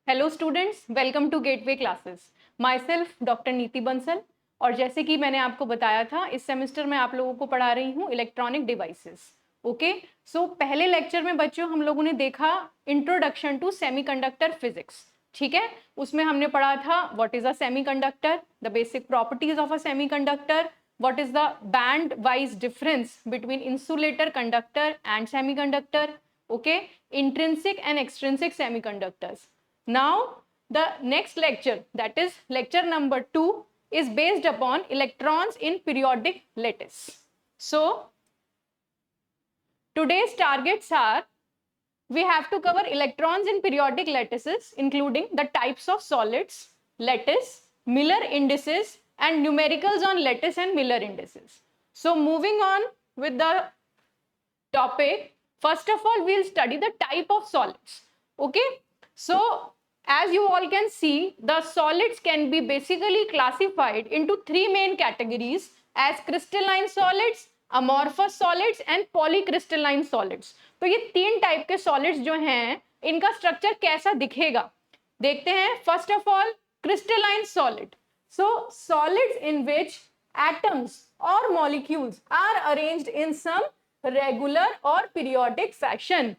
Hello students, welcome to Gateway Classes. Myself doctor Niti Bansal. और जैसे कि मैंने आपको बताया था, इस सेमेस्टर में आप लोगों को पढ़ा रही हूँ इलेक्ट्रॉनिक डिवाइसेस। ओके, सो पहले लेक्चर में बच्चों हम लोगों ने देखा इंट्रोडक्शन टू सेमीकंडक्टर फिजिक्स। ठीक है, उसमें हमने पढ़ा था what is a semiconductor, the basic properties of a semiconductor, what is the band wise difference between insulator conductor and semiconductor. Okay, intrinsic and extrinsic semiconductors. Now the next lecture, that is lecture number 2, is based upon electrons in periodic lattice. So today's targets are, we have to cover electrons in periodic lattices including the types of solids, lattice, Miller indices and numericals on lattice and Miller indices. So moving on with the topic, first of all we'll study the type of solids. Okay, so as you all can see, the solids can be basically classified into three main categories as crystalline solids, amorphous solids and polycrystalline solids. तो ये तीन type के solids जो हैं, इनका structure कैसा दिखेगा देखते हैं। First of all, crystalline solid. So solids in which atoms or molecules are arranged in some regular or periodic fashion.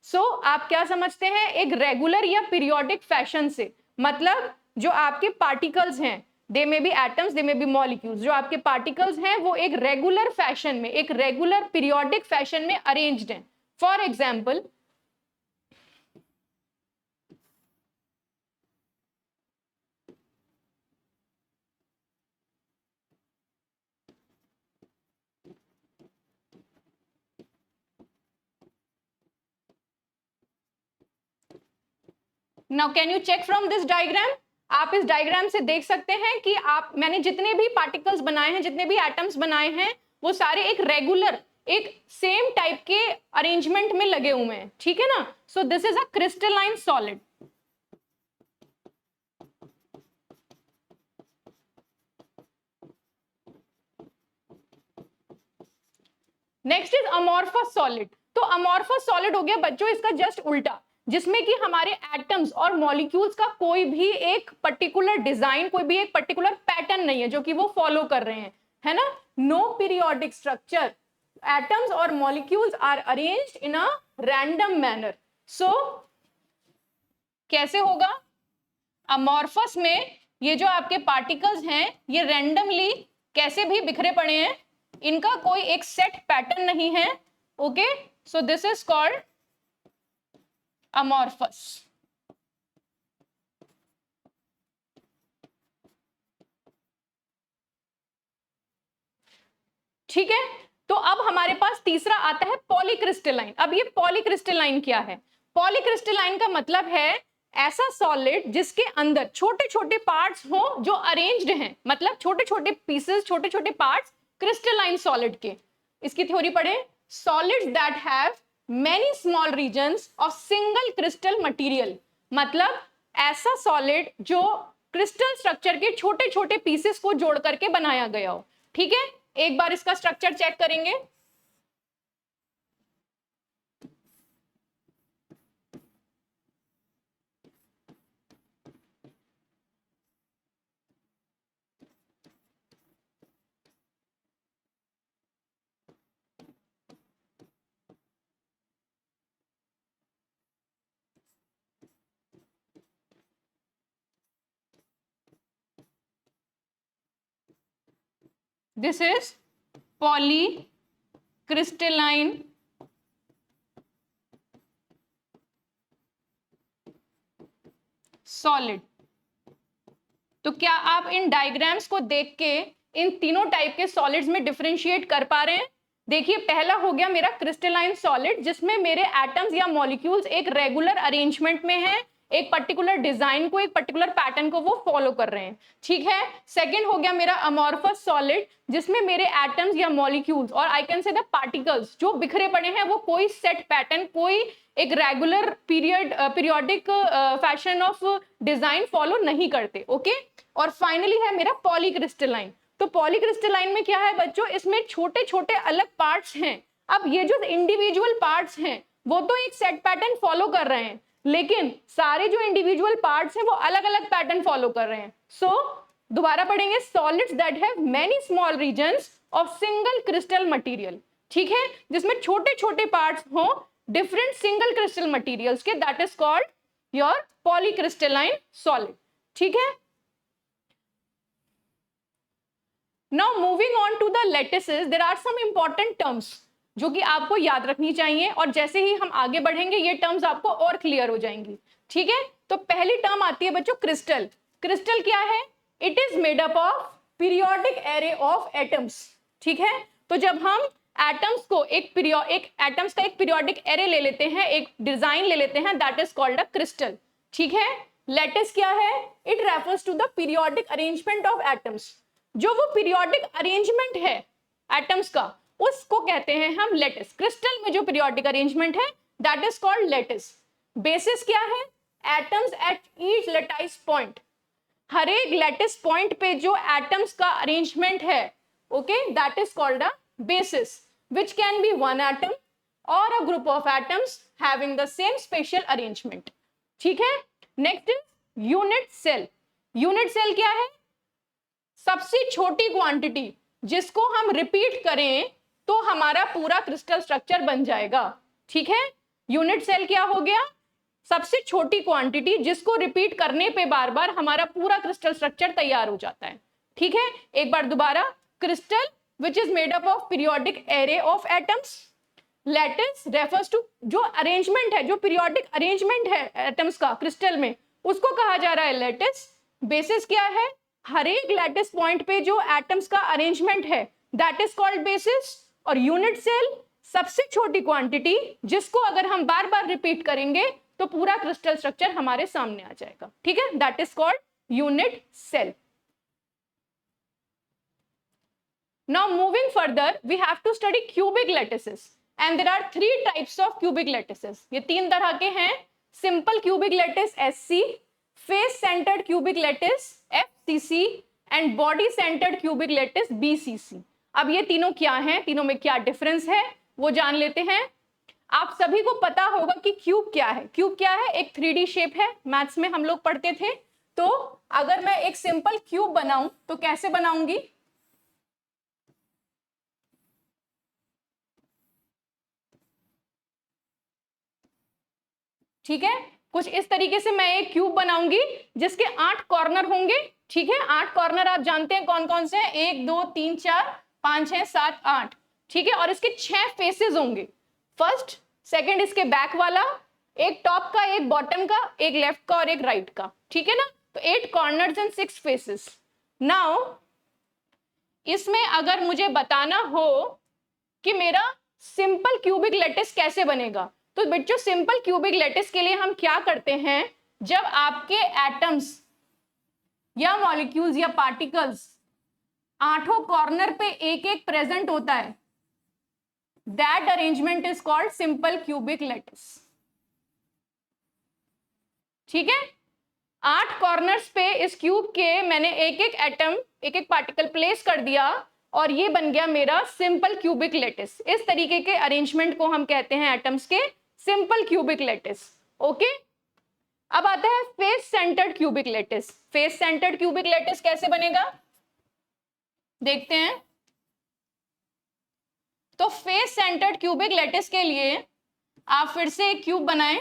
So आप क्या समझते हैं एक रेगुलर या पीरियोडिक फैशन से? मतलब जो आपके पार्टिकल्स हैं, they may be atoms, they may be molecules, जो आपके पार्टिकल्स हैं वो एक रेगुलर फैशन में, एक रेगुलर पीरियोडिक फैशन में अरेंज्ड हैं। For example, now can you check from this diagram. आप इस डायग्राम से देख सकते हैं कि मैंने जितने भी पार्टिकल्स बनाए हैं, जितने भी एटम्स बनाए हैं, वो सारे एक रेगुलर, एक सेम टाइप के अरेंजमेंट में लगे हुए हैं। ठीक है ना? So this is a crystalline solid. Next is amorphous solid. तो अमॉर्फस सॉलिड हो गया बच्चों इसका जस्ट उल्टा, जिसमें कि हमारे एटम्स और मॉलिक्यूल्स का कोई भी एक पर्टिकुलर डिजाइन, कोई भी एक पर्टिकुलर पैटर्न नहीं है जो कि वो फॉलो कर रहे हैं, है ना? नो पीरियोडिक स्ट्रक्चर, एटम्स और molecules are arranged in a random manner. So कैसे होगा? अमॉर्फस में ये जो आपके पार्टिकल्स हैं ये रैंडमली कैसे भी बिखरे पड़े हैं, इनका कोई एक सेट पैटर्न नहीं है। Okay, so this is called amorphous. ठीक है, तो अब हमारे पास तीसरा आता है पॉलीक्रिस्टलाइन। अब ये पॉलीक्रिस्टलाइन क्या है? पॉलीक्रिस्टलाइन का मतलब है ऐसा सॉलिड जिसके अंदर छोटे छोटे पार्ट्स हो जो अरेंज्ड हैं, मतलब छोटे छोटे पीसेस, छोटे छोटे पार्ट्स क्रिस्टलाइन सॉलिड के। इसकी थ्योरी पढ़े, solids that have many small regions of single crystal material. मतलब ऐसा सॉलिड जो क्रिस्टल स्ट्रक्चर के छोटे छोटे पीसेस को जोड़ करके बनाया गया हो। ठीक है, एक बार इसका स्ट्रक्चर चेक करेंगे। This is polycrystalline solid. तो क्या आप इन डायग्राम्स को देख के इन तीनों टाइप के सॉलिड्स में डिफरेंशिएट कर पा रहे हैं? देखिए, पहला हो गया मेरा क्रिस्टलाइन सॉलिड जिसमें मेरे एटम्स या मॉलिक्यूल्स एक रेगुलर अरेंजमेंट में हैं, एक पर्टिकुलर डिजाइन को, एक पर्टिकुलर पैटर्न को वो फॉलो कर रहे हैं। ठीक है, सेकंड हो गया मेरा अमॉर्फस सॉलिड जिसमें मेरे एटम्स या मॉलिक्यूल्स और आई कैन से द पार्टिकल्स जो बिखरे पड़े हैं, वो कोई सेट पैटर्न, कोई एक regular periodic fashion of design follow नहीं करते। ओके, और फाइनली है मेरा पॉलीक्रिस्टलाइन। तो पॉलीक्रिस्टलाइन में क्या है बच्चों, इसमें छोटे छोटे अलग पार्ट्स हैं। अब ये जो इंडिविजुअल पार्ट्स हैं वो तो एक सेट पैटर्न फॉलो कर रहे हैं, लेकिन सारे जो इंडिविजुअल पार्ट्स हैं वो अलग अलग पैटर्न फॉलो कर रहे हैं. सो दोबारा पढ़ेंगे, solids that have many small regions of single crystal material. ठीक है, जिसमें छोटे छोटे पार्ट्स हो डिफरेंट सिंगल क्रिस्टल मटेरियल्स के, that is called your polycrystalline solid. ठीक है. Now moving on to the lattices, there are some important terms जो कि आपको याद रखनी चाहिए, और जैसे ही हम आगे बढ़ेंगे ये टर्म्स आपको और क्लियर हो जाएंगी. ठीक है. तो पहली टर्म आती है बच्चों क्रिस्टल. क्रिस्टल क्या है? It is made up of periodic array of atoms. ठीक है. तो जब हम एटम्स को एक एटम्स का एक पीरियोडिक एरे ले लेते हैं, एक डिजाइन ले लेते हैं, that is called a crystal. ठीक है. लैटिस क्या है? It refers to the periodic arrangement of atoms. जो वो पीरियोडिक अरेंजमेंट है एटम्स का, उसको कहते हैं हम लैटिस. क्रिस्टल में जो पीरियोडिक अरेंजमेंट है that is called lattice. Basis क्या है? Atoms at each lattice point. हर एक लैटिस पॉइंट पे जो एटम्स का अरेंजमेंट है, okay, that is called a basis, which can be one atom or a group of atoms having the same spatial arrangement. ठीक है. Next is unit cell. Unit cell क्या है? सबसे छोटी क्वांटिटी जिसको हम रिपीट करें तो हमारा पूरा क्रिस्टल स्ट्रक्चर बन जाएगा. ठीक है. यूनिट सेल क्या हो गया? सबसे छोटी क्वांटिटी जिसको रिपीट करने पे बार बार हमारा पूरा क्रिस्टल स्ट्रक्चर तैयार हो जाता है. ठीक है. एक बार दोबारा, crystal which is made up of periodic array of atoms. Lattice refers to जो अरेंजमेंट है, जो पीरियोडिक अरेंजमेंट है एटम्स का क्रिस्टल में, उसको कहा जा रहा है लैटिस. बेसिस क्या है? हर एक लैटिस पॉइंट पे जो एटम्स का अरेंजमेंट है दैट इज कॉल्ड बेसिस. और यूनिट सेल सबसे छोटी क्वांटिटी जिसको अगर हम बार बार रिपीट करेंगे तो पूरा क्रिस्टल स्ट्रक्चर हमारे सामने आ जाएगा. ठीक है. That is called unit cell. Now moving further, we have to study cubic lattices, and there are three types of cubic lattices. ये तीन तरह के हैं. Simple cubic lattice SC, face centered cubic lattice FCC, and body centered cubic lattice BCC. अब ये तीनों क्या हैं, तीनों में क्या डिफरेंस है वो जान लेते हैं. आप सभी को पता होगा कि क्यूब क्या है. क्यूब क्या है? एक 3D शेप है, मैथ्स में हम लोग पढ़ते थे. तो अगर मैं एक सिंपल क्यूब बनाऊं तो कैसे बनाऊंगी? ठीक है. कुछ इस तरीके से मैं एक क्यूब बनाऊंगी जिसके 8 कॉर्नर होंगे. ठीक है. 8 कॉर्नर आप जानते हैं कौन कौन से हैं? 1 2 3 4 5 6 7 8. ठीक है. और इसके 6 फेसेस होंगे. फर्स्ट, सेकंड इसके बैक वाला, एक टॉप का, एक बॉटम का, एक लेफ्ट का और एक राइट का. ठीक है ना. तो 8 कॉर्नर्स एंड 6 फेसेस. नाउ इसमें अगर मुझे बताना हो कि मेरा सिंपल क्यूबिक लैटिस कैसे बनेगा, तो बच्चों सिंपल क्यूबिक लैटिस के लिए हम क्या करते हैं? जब आपके एटम्स या मॉलिक्यूल्स या पार्टिकल्स 8 कॉर्नर पे एक एक प्रेजेंट होता है, that arrangement is called simple cubic lattice. ठीक है. 8 कॉर्नर्स पे इस क्यूब के मैंने एक एक एटम, एक एक पार्टिकल प्लेस कर दिया और ये बन गया मेरा सिंपल क्यूबिक लैटिस. इस तरीके के अरेंजमेंट को हम कहते हैं एटम्स के सिंपल क्यूबिक लैटिस. ओके. अब आता है face centred cubic lattice. Face centred cubic lattice कैसे बनेगा देखते हैं. तो फेस सेंटर्ड क्यूबिक लैटिस के लिए आप फिर से एक क्यूब बनाएं.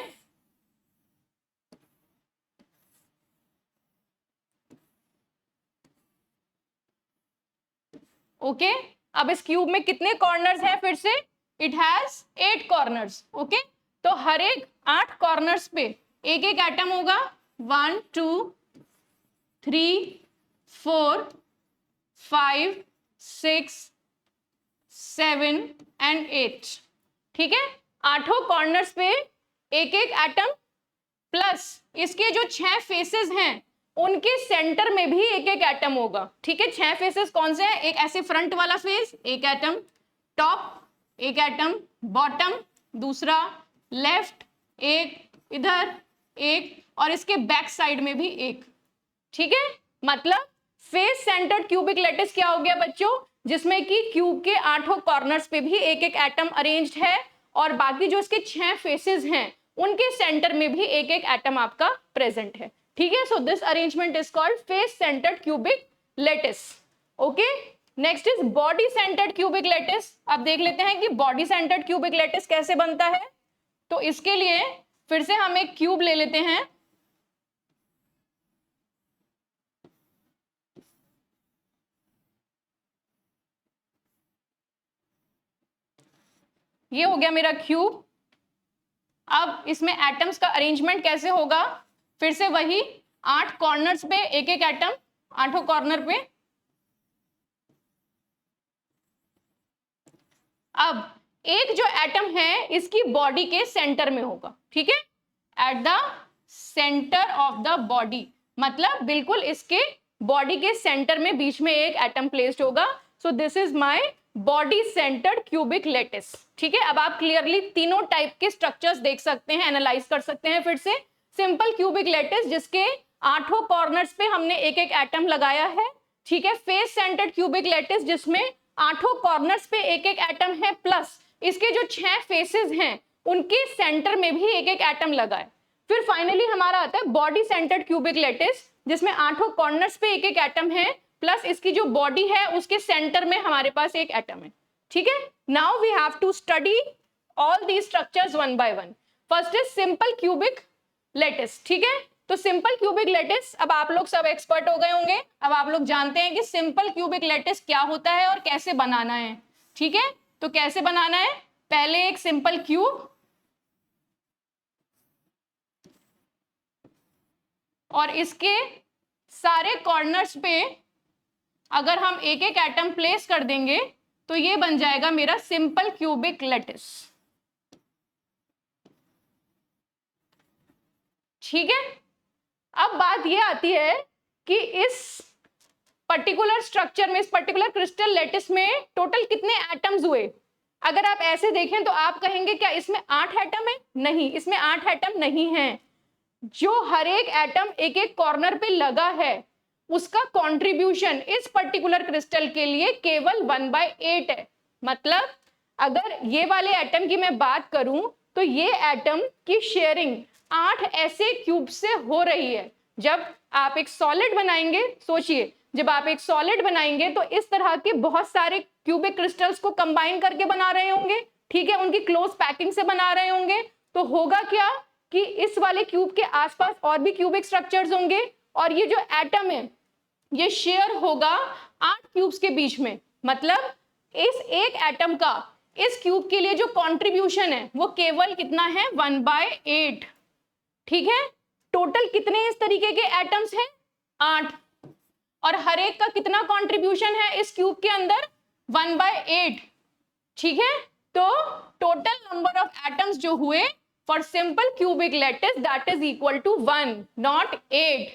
ओके. अब इस क्यूब में कितने कॉर्नर्स हैं? फिर से इट हैज 8 कॉर्नर्स. ओके. तो हर एक 8 कॉर्नर्स पे एक एक एटम होगा. 1 2 3 4 5 6 7 एंड 8. ठीक है. 8 कॉर्नर्स पे एक एक एटम, प्लस इसके जो 6 फेसेस हैं उनके सेंटर में भी एक एक एटम होगा. ठीक है. 6 फेसेस कौन से हैं? एक ऐसे फ्रंट वाला फेस, एक एटम, टॉप एक एटम, बॉटम दूसरा, लेफ्ट एक, इधर एक, और इसके बैक साइड में भी एक. ठीक है. मतलब फेस सेंटर्ड क्यूबिक लैटिस क्या हो गया बच्चों? जिसमें कि क्यूब के 8 कॉर्नर्स पे भी एक एक एटम अरेंज्ड है और बाकी जो इसके 6 फेसेस हैं उनके सेंटर में भी एक एक एटम आपका प्रेजेंट है। ठीक है, so this arrangement is called face centred cubic lattice. Okay, next is body centred cubic lattice. अब देख लेते हैं कि बॉडी सेंटर्ड क्यूबिक लैटिस कैसे बनता है। तो इसके लिए फिर से हम एक क्यूब ले लेते हैं। ये हो गया मेरा क्यूब। अब इसमें एटम्स का अरेंजमेंट कैसे होगा, फिर से वही 8 कॉर्नर्स पे एक एक एटम, 8 कॉर्नर पे। अब एक जो एटम है इसकी बॉडी के सेंटर में होगा, ठीक है, at the centre of the body, मतलब बिल्कुल इसके बॉडी के सेंटर में बीच में एक एटम प्लेस्ड होगा। So this is my body centred cubic lattice. ठीक है, अब आप क्लियरली तीनों टाइप के स्ट्रक्चर्स देख सकते हैं, एनालाइज कर सकते हैं। फिर से सिंपल क्यूबिक लैटिस जिसके 8 कॉर्नर्स पे हमने एक एक एटम लगाया है। ठीक है, फेस सेंटर्ड क्यूबिक लैटिस जिसमें 8 कॉर्नर्स पे एक एक एटम है, प्लस इसके जो 6 फेसेस हैं उनके सेंटर में भी एक एक एटम लगा है। फिर फाइनली हमारा आता है बॉडी सेंटर्ड क्यूबिक लैटिस जिसमें 8 कॉर्नर्स पे एक एक एटम है, प्लस इसकी जो बॉडी है उसके सेंटर में हमारे पास एक एटम है। ठीक है, now we have to study all these structures one by one. First is simple cubic lattice. ठीक है, तो सिंपल क्यूबिक लैटिस, अब आप लोग सब एक्सपर्ट हो गए होंगे, अब आप लोग जानते हैं कि सिंपल क्यूबिक लैटिस क्या होता है और कैसे बनाना है। ठीक है, तो कैसे बनाना है, पहले एक सिंपल क्यूब और इसके सारे कॉर्नर्स पे अगर हम एक एक एटम प्लेस कर देंगे तो ये बन जाएगा मेरा सिंपल क्यूबिक लैटिस। ठीक है, अब बात ये आती है कि इस पर्टिकुलर स्ट्रक्चर में, इस पर्टिकुलर क्रिस्टल लैटिस में टोटल कितने एटम्स हुए। अगर आप ऐसे देखें तो आप कहेंगे क्या इसमें 8 एटम है? नहीं, इसमें 8 एटम नहीं है। जो हर एक एटम एक एक कॉर्नर पे लगा है उसका कंट्रीब्यूशन इस पर्टिकुलर क्रिस्टल के लिए केवल 1/8 है। मतलब अगर ये वाले एटम की मैं बात करूं तो ये एटम की शेयरिंग 8 ऐसे क्यूब से हो रही है। जब आप एक सॉलिड बनाएंगे, सोचिए जब आप एक सॉलिड बनाएंगे तो इस तरह के बहुत सारे क्यूबिक क्रिस्टल्स को कंबाइन करके बना रहे होंगे। ठीक है, उनकी क्लोज पैकिंग से बना रहे होंगे। तो होगा क्या कि इस वाले क्यूब के आसपास और भी क्यूबिक स्ट्रक्चर्स होंगे और ये जो एटम है ये शेयर होगा 8 क्यूब्स के बीच में। मतलब इस एक एटम का इस क्यूब के लिए जो कंट्रीब्यूशन है वो केवल कितना है, 1/8। ठीक है, टोटल कितने इस तरीके के एटम्स हैं, 8, और हर एक का कितना कंट्रीब्यूशन है इस क्यूब के अंदर, 1/8। ठीक है, तो टोटल नंबर ऑफ एटम्स जो हुए for simple cubic lattice that is equal to 1 not 8।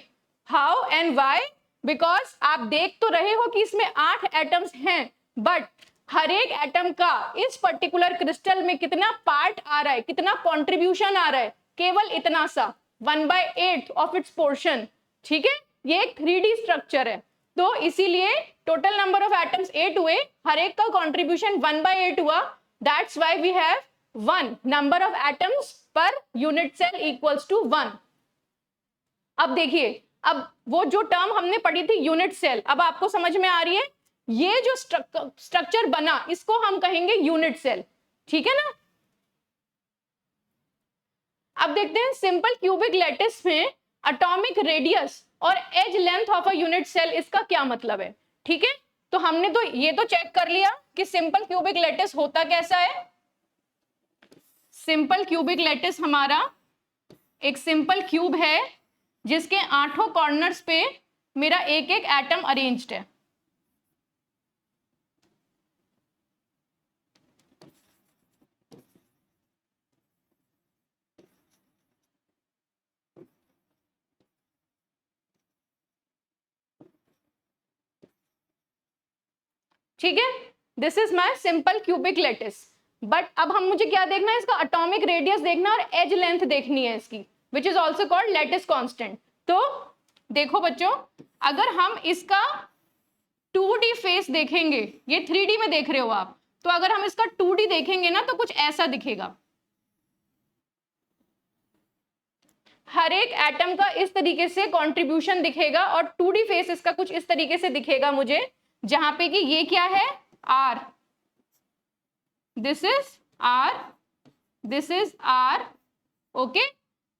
How and why? Because आप देख तो रहे हो कि इसमें 8 एटम्स हैं, बट हर एक एटम का इस पर्टिकुलर क्रिस्टल में कितना पार्ट आ रहा है, कितना कंट्रीब्यूशन आ रहा है, केवल इतना सा, 1/8 ऑफ इट्स पोर्शन। ठीक है, ये एक 3D स्ट्रक्चर है, तो इसीलिए टोटल नंबर ऑफ एटम्स 8 हुए, हर एक का कंट्रीब्यूशन 1/8 हुआ। That's why we have 1 number of atoms per unit cell equals to 1। अब देखिए, अब वो जो टर्म हमने पढ़ी थी यूनिट सेल, अब आपको समझ में आ रही है। ये जो स्ट्रक्चर बना इसको हम कहेंगे यूनिट सेल। ठीक है ना, अब देखते हैं सिंपल क्यूबिक लैटिस में एटॉमिक रेडियस और edge length of a unit cell, इसका क्या मतलब है। ठीक है, तो हमने तो ये तो चेक कर लिया कि सिंपल क्यूबिक लैटिस होता कैसा है। सिंपल क्यूबिक लैटिस हमारा एक सिंपल क्यूब है जिसके 8 कॉर्नर्स पे मेरा एक एक एटम अरेंज्ड है। ठीक है, this is my simple cubic lattice. But अब हम मुझे क्या देखना है, इसका एटॉमिक रेडियस देखना और एज लेंथ देखनी है इसकी, विच is also called lattice constant. तो देखो बच्चों, अगर हम इसका 2D फेस देखेंगे, ये 3D में देख रहे हो आप, तो अगर हम इसका 2D देखेंगे ना तो कुछ ऐसा दिखेगा। हर एक एटम का इस तरीके से कंट्रीब्यूशन दिखेगा और 2D फेस इसका कुछ इस तरीके से दिखेगा मुझे, जहां पे कि ये क्या है, R, this is R, this is R, okay.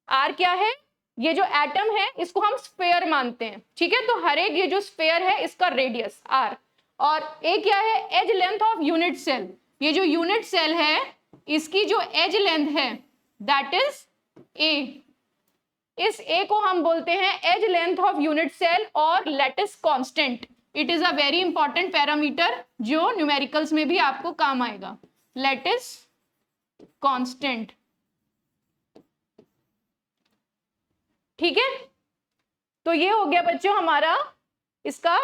R क्या है, ये जो एटम है इसको हम स्फेयर मानते हैं, ठीक है। तो हर एक ये जो स्फेयर है इसका रेडियस R, और ए क्या है, edge length of unit cell. ये जो यूनिट सेल है इसकी जो एज लेंथ है दैट इज A। इस A को हम बोलते हैं edge length of unit cell और lattice constant. It is a very important parameter जो न्यूमेरिकल्स में भी आपको काम आएगा, लैटिस कांस्टेंट, ठीक है। तो ये हो गया बच्चों हमारा इसका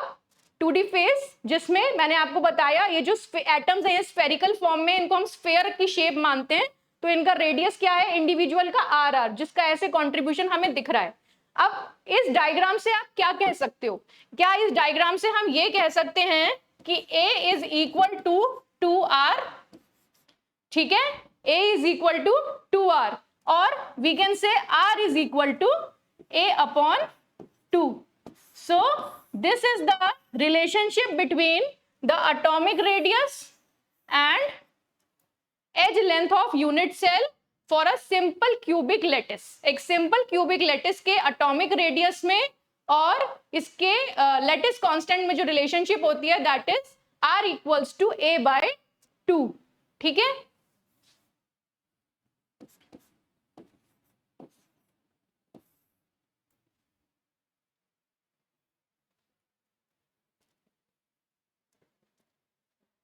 2D फेस, जिसमें मैंने आपको बताया ये जो एटम्स है ये स्फेरिकल फॉर्म में, इनको हम स्फेयर की शेप मानते हैं। तो इनका रेडियस क्या है इंडिविजुअल का, RR, जिसका ऐसे कंट्रीब्यूशन हमें दिख रहा है। अब इस डायग्राम से आप क्या कह सकते हो, क्या इस डायग्राम से हम ये कह सकते हैं कि A is equal to 2R, ठीक है, A is equal to 2R, और we can say R is equal to A upon 2. So this is the relationship between the atomic radius and edge length of unit cell for a simple cubic lattice. एक simple cubic lattice के atomic radius में और इसके lattice constant में जो relationship होती है that is R equals to A by 2, ठीक है।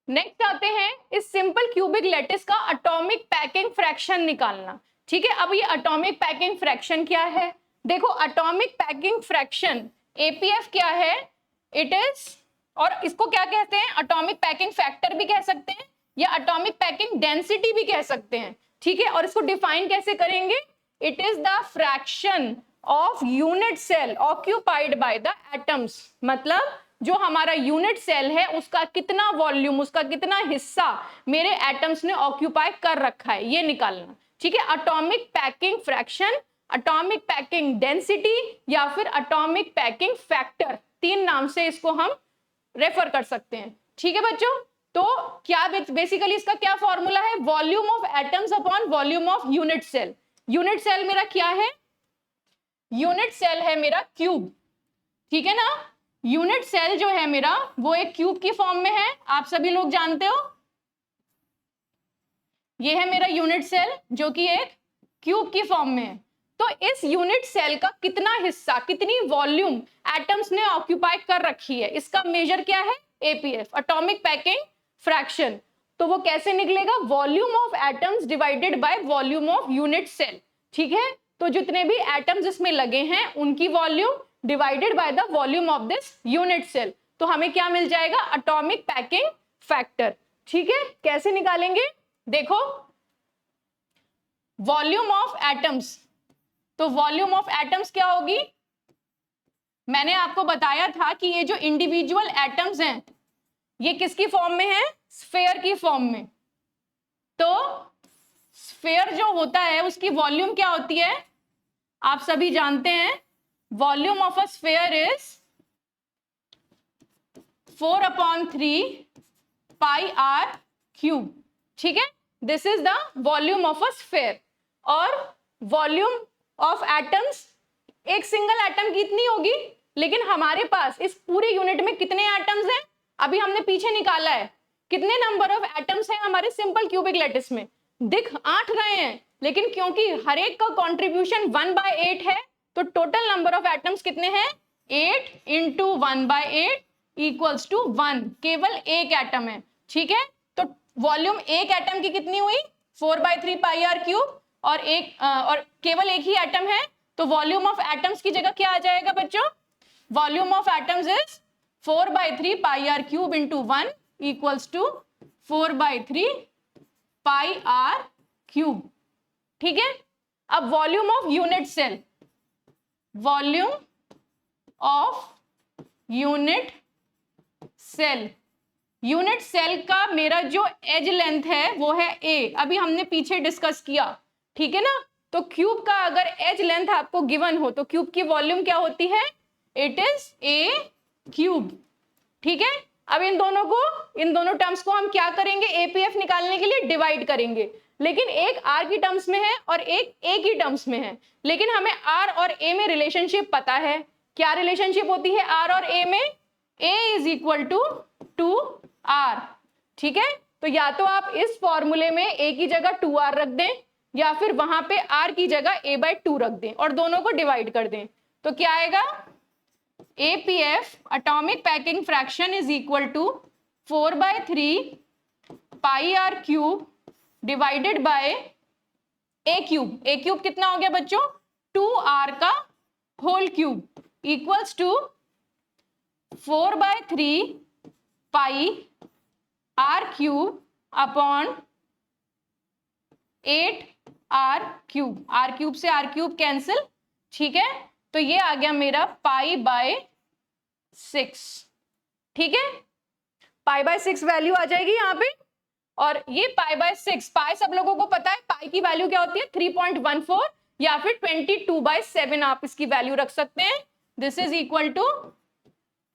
नेक्स्ट आते हैं इस सिंपल क्यूबिक लैटिस का एटॉमिक पैकिंग फ्रैक्शन निकालना, ठीक है। अब ये एटॉमिक पैकिंग फ्रैक्शन क्या है, देखो एटॉमिक पैकिंग फ्रैक्शन APF क्या है, इट इज, और इसको क्या कहते हैं, एटॉमिक पैकिंग फैक्टर भी कह सकते हैं या एटॉमिक पैकिंग डेंसिटी भी कह सकते हैं, ठीक है। और इसको डिफाइन कैसे करेंगे, it is the fraction of unit cell occupied by the atoms, मतलब जो हमारा यूनिट सेल है उसका कितना वॉल्यूम, उसका कितना हिस्सा मेरे एटम्स ने ऑक्यूपाई कर रखा है, ये निकालना, ठीक है। Atomic packing fraction, atomic packing density या फिर एटॉमिक पैकिंग फैक्टर, 3 नाम से इसको हम रेफर कर सकते हैं, ठीक है बच्चों। तो क्या बेसिकली इसका क्या फॉर्मूला है, volume of atoms upon volume of unit cell. Unit cell मेरा क्या है, यूनिट सेल है मेरा क्यूब, ठीक है ना। यूनिट सेल जो है मेरा वो एक क्यूब की फॉर्म में है, आप सभी लोग जानते हो। ये है मेरा यूनिट सेल जो कि एक क्यूब की फॉर्म में है। तो इस यूनिट सेल का कितना हिस्सा, कितनी वॉल्यूम एटम्स ने ऑक्यूपाई कर रखी है, इसका मेजर क्या है, APF, एटॉमिक पैकिंग फ्रैक्शन। तो वो कैसे निकलेगा, volume of atoms divided by volume of unit cell, ठीक है। तो जितने भी एटम्स इसमें लगे हैं उनकी volume divided by the volume of this unit cell, तो हमें क्या मिल जाएगा, एटॉमिक पैकिंग फैक्टर, ठीक है। कैसे निकालेंगे, देखो वॉल्यूम ऑफ एटम्स, तो वॉल्यूम ऑफ एटम्स क्या होगी, मैंने आपको बताया था कि ये जो इंडिविजुअल एटम्स हैं ये किसकी फॉर्म में है, स्फेयर की फॉर्म में। तो स्फेयर जो होता है उसकी वॉल्यूम क्या होती है, आप सभी जानते हैं, volume of a sphere is 4/3 pi r cube, ठीक है। This is the volume of a sphere. और वॉल्यूम ऑफ एटम्स, एक सिंगल एटम की इतनी होगी, लेकिन हमारे पास इस पूरे यूनिट में कितने एटम्स हैं, अभी हमने पीछे निकाला है, कितने नंबर ऑफ एटम्स हैं हमारे सिंपल क्यूबिक लैटिस में, दिख 8 रहे हैं, लेकिन क्योंकि हर एक का कॉन्ट्रीब्यूशन 1/8 है तो टोटल नंबर ऑफ एटम्स कितने हैं, 8 × 1/8 इक्वल्स टू 1, केवल एक एटम है, ठीक है। तो वॉल्यूम एक एटम की कितनी हुई, 4/3 पाई r क्यूब, और केवल एक ही एटम है, तो वॉल्यूम ऑफ एटम्स की जगह क्या आ जाएगा बच्चों, volume of atoms is 4/3 pi r cube into 1 equals to 4/3 pi r cube, ठीक है। अब volume of unit cell, volume of unit cell unit cell का मेरा जो एज लेंथ है वो है a, अभी हमने पीछे डिस्कस किया, ठीक है ना। तो क्यूब का अगर एज लेंथ आपको गिवन हो तो क्यूब की वॉल्यूम क्या होती है, इट इज a क्यूब, ठीक है। अब इन दोनों टर्म्स को हम क्या करेंगे, एपीएफ निकालने के लिए डिवाइड करेंगे, लेकिन एक आर की टर्म्स में है और एक ए की टर्म्स में है, लेकिन हमें आर और ए में रिलेशनशिप पता है। क्या रिलेशनशिप होती है आर और ए में, ए इज इक्वल टू आर, ठीक है। तो या तो आप इस फॉर्मूले में ए की जगह 2r रख दें या फिर वहां पे r की जगह a/2 रख दें और दोनों को डिवाइड कर दें, तो क्या आएगा, APF atomic packing fraction is equal to 4/3 pi r cube divided by a cube। a cube कितना हो गया बच्चों, 2r का whole cube equals to 4/3 pi r cube upon 8r cube, r cube से r क्यूब कैंसिल, ठीक है। तो ये आ गया मेरा π/6, ठीक है, π/6 वैल्यू आ जाएगी यहाँ पे। और ये π/6, पाई सब लोगों को पता है पाई की वैल्यू क्या होती है 3.14 या फिर 22/7 आप इसकी वैल्यू रख सकते हैं। This is equal to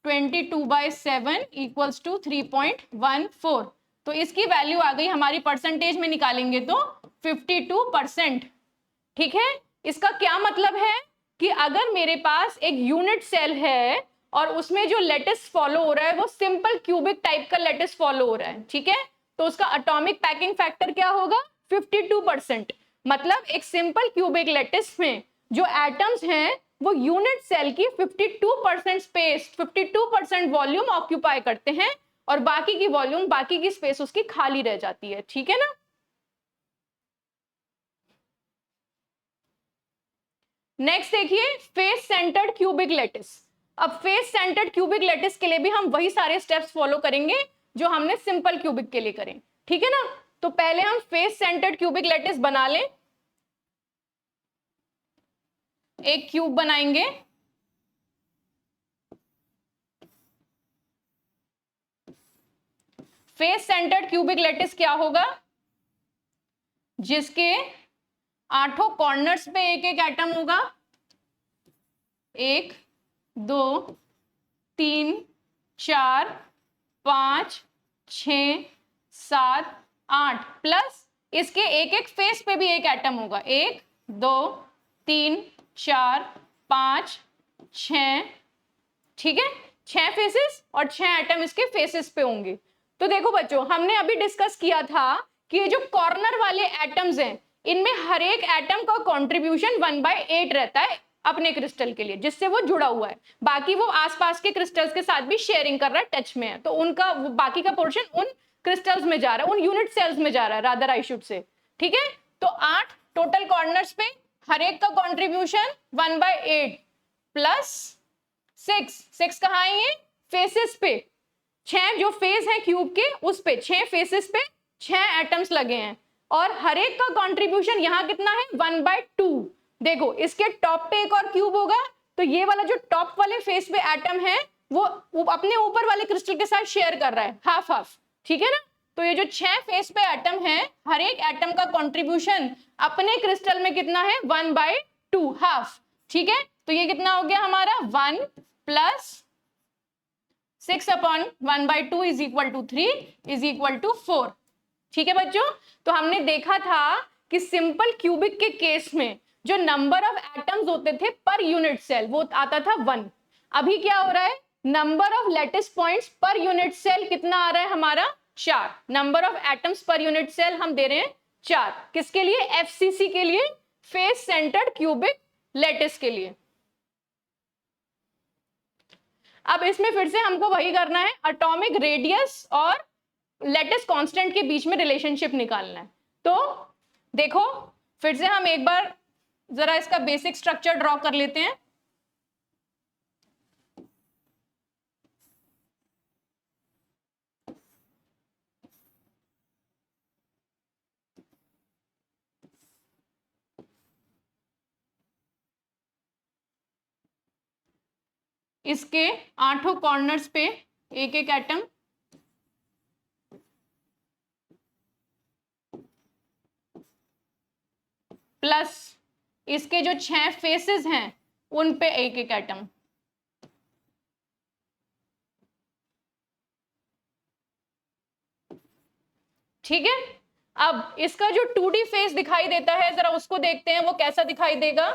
22/7 equals to 3.14। तो इसकी वैल्यू आ गई हमारी, परसेंटेज में निकालेंगे तो 52%, ठीक है। इसका क्या मतलब है कि अगर मेरे पास एक यूनिट सेल है और उसमें जो लेटिस फॉलो हो रहा है वो सिंपल क्यूबिक टाइप का लेटिस फॉलो हो रहा है, ठीक है, तो उसका एटॉमिक पैकिंग फैक्टर क्या होगा 52%। मतलब एक सिंपल क्यूबिक लेटिस में जो एटम्स हैं वो यूनिट सेल की 52% स्पेस, 52% वॉल्यूम ऑक्यूपाई करते हैं और बाकी की वॉल्यूम, बाकी की स्पेस उसकी खाली रह जाती है, ठीक है ना। नेक्स्ट देखिए फेस सेंटर्ड क्यूबिक लेटिस। अब फेस सेंटर्ड क्यूबिक लेटिस के लिए भी हम वही सारे स्टेप्स फॉलो करेंगे जो हमने सिंपल क्यूबिक के लिए करें, ठीक है ना। तो पहले हम फेस सेंटर्ड क्यूबिक लेटिस बना लें, एक क्यूब बनाएंगे, फेस सेंटर्ड क्यूबिक लेटिस क्या होगा, जिसके 8 कॉर्नर्स पे एक एक एटम होगा, 1 2 3 4 5 6 7 8 प्लस इसके एक एक फेस पे भी एक एटम होगा, 1 2 3 4 5 6, ठीक है, 6 फेसेस और 6 एटम इसके फेसेस पे होंगे। तो देखो बच्चों हमने अभी डिस्कस किया था कि ये जो कॉर्नर वाले एटम्स हैं इनमें हर एक एटम का कंट्रीब्यूशन 1/8 रहता है अपने क्रिस्टल के लिए, जिससे वो जुड़ा हुआ है, बाकी वो आसपास के क्रिस्टल्स के साथ भी शेयरिंग कर रहा है, टच में है, तो उनका बाकी का पोर्शन उन क्रिस्टल्स में जा रहा है, उन यूनिट सेल्स में जा रहा है, रादर आई शुड से, ठीक है। तो 8 टोटल कॉर्नर्स पे हर एक का कंट्रीब्यूशन 1/8 प्लस 6 कहाँ है, ये फेसेस पे, 6 जो फेस है क्यूब के उस पे 6 फेसेस पे 6 एटम्स लगे हैं और हर एक का कंट्रीब्यूशन यहाँ कितना है 1/2। देखो इसके टॉप पे एक और क्यूब होगा तो ये वाला जो टॉप वाले फेस पे एटम है वो अपने ऊपर वाले क्रिस्टल के साथ शेयर कर रहा है हाफ हाफ, ठीक है ना। तो ये जो 6 फेस पे एटम है हर एक एटम का कंट्रीब्यूशन अपने क्रिस्टल में कितना है 1/2 हाफ, ठीक है। तो ये कितना हो गया हमारा 1 plus 6/1/2 is equal to 3 is equal to 4, ठीक है बच्चों। तो हमने देखा था कि सिंपल क्यूबिक के केस में जो नंबर ऑफ एटम्स होते थे पर यूनिट सेल वो आता था 1। अभी क्या हो रहा है, number of lattice points per unit cell कितना आ रहा है हमारा 4, number of atoms per unit cell हम दे रहे हैं 4, किसके लिए, एफसीसी के लिए, फेस सेंटर्ड क्यूबिक लैटिस के लिए। अब इसमें फिर से हमको वही करना है, एटॉमिक रेडियस और लैटिस कांस्टेंट के बीच में रिलेशनशिप निकालना है। तो देखो फिर से हम एक बार जरा इसका बेसिक स्ट्रक्चर ड्रॉ कर लेते हैं। इसके 8 कॉर्नर्स पे एक एक एटम, प्लस इसके जो 6 फेसेस हैं उन पे एक एक एटम। ठीक है, अब इसका जो 2D फेस दिखाई देता है जरा उसको देखते हैं, वो कैसा दिखाई देगा।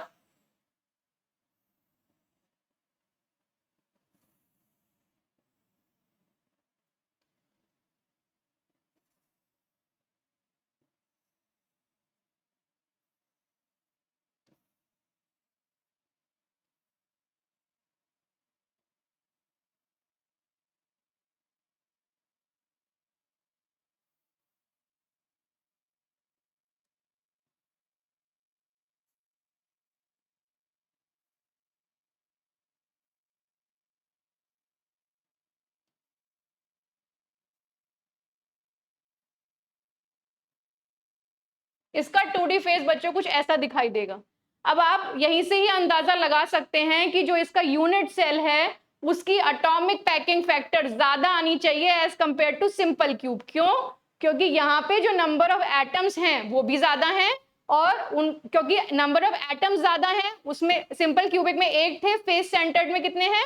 इसका 2D फेस बच्चों कुछ ऐसा दिखाई देगा। अब आप यहीं से ही अंदाजा लगा सकते हैं कि जो इसका यूनिट सेल है उसकी एटॉमिक पैकिंग फैक्टर ज्यादा आनी चाहिए as compare to simple cube. क्यों? क्योंकि यहाँ पे जो नंबर ऑफ एटम्स हैं वो भी ज्यादा हैं, और क्योंकि नंबर ऑफ एटम्स ज्यादा हैं, उसमें सिंपल क्यूबिक में 8 थे, फेस सेंटर्ड में कितने हैं?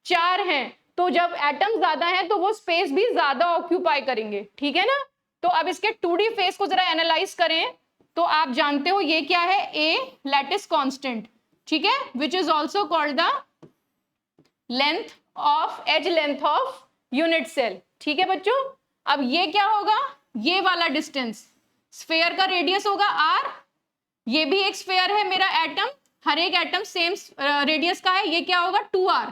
4 हैं। तो जब एटम ज्यादा हैं तो वो स्पेस भी ज्यादा ऑक्यूपाई करेंगे। ठीक है ना? तो अब इसके 2D फेस को जरा एनालाइज करें तो आप जानते हो ये क्या है, ए लैटिस कांस्टेंट। ठीक है, which is also called the length of edge length of unit cell. ठीक है बच्चों, अब ये क्या होगा, ये वाला डिस्टेंस स्फेयर का रेडियस होगा आर। ये भी एक स्फेयर है मेरा एटम, हर एक एटम सेम रेडियस का है, ये क्या होगा 2r।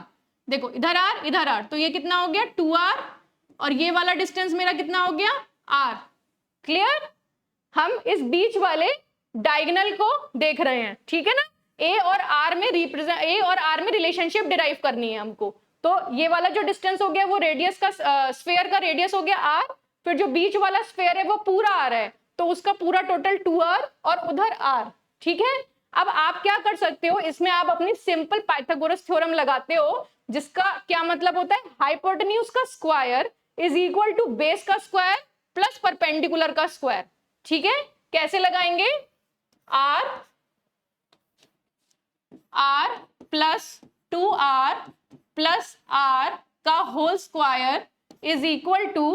देखो इधर आर इधर आर, तो ये कितना हो गया 2r, और ये वाला डिस्टेंस मेरा कितना हो गया r। क्लियर? हम इस बीच वाले डायगोनल को देख रहे हैं। ठीक है ना? ए और आर में रिलेशनशिप डिराइव करनी है हमको। तो ये वाला जो डिस्टेंस हो गया वो रेडियस का स्फेयर का रेडियस हो गया आर, फिर जो बीच वाला स्फेयर है वो पूरा आर है, तो उसका पूरा टोटल 2r और उधर r। ठीक है, अब आप क्या कर सकते हो, इसमें आप अपनी सिंपल पाइथागोरस थ्योरम लगाते हो, जिसका क्या मतलब होता है, हाइपोटेन्यूज का square is equal to base का स्क्वायर प्लस परपेंडिकुलर का स्क्वायर। ठीक है, कैसे लगाएंगे, r plus 2r plus r का whole square is equal to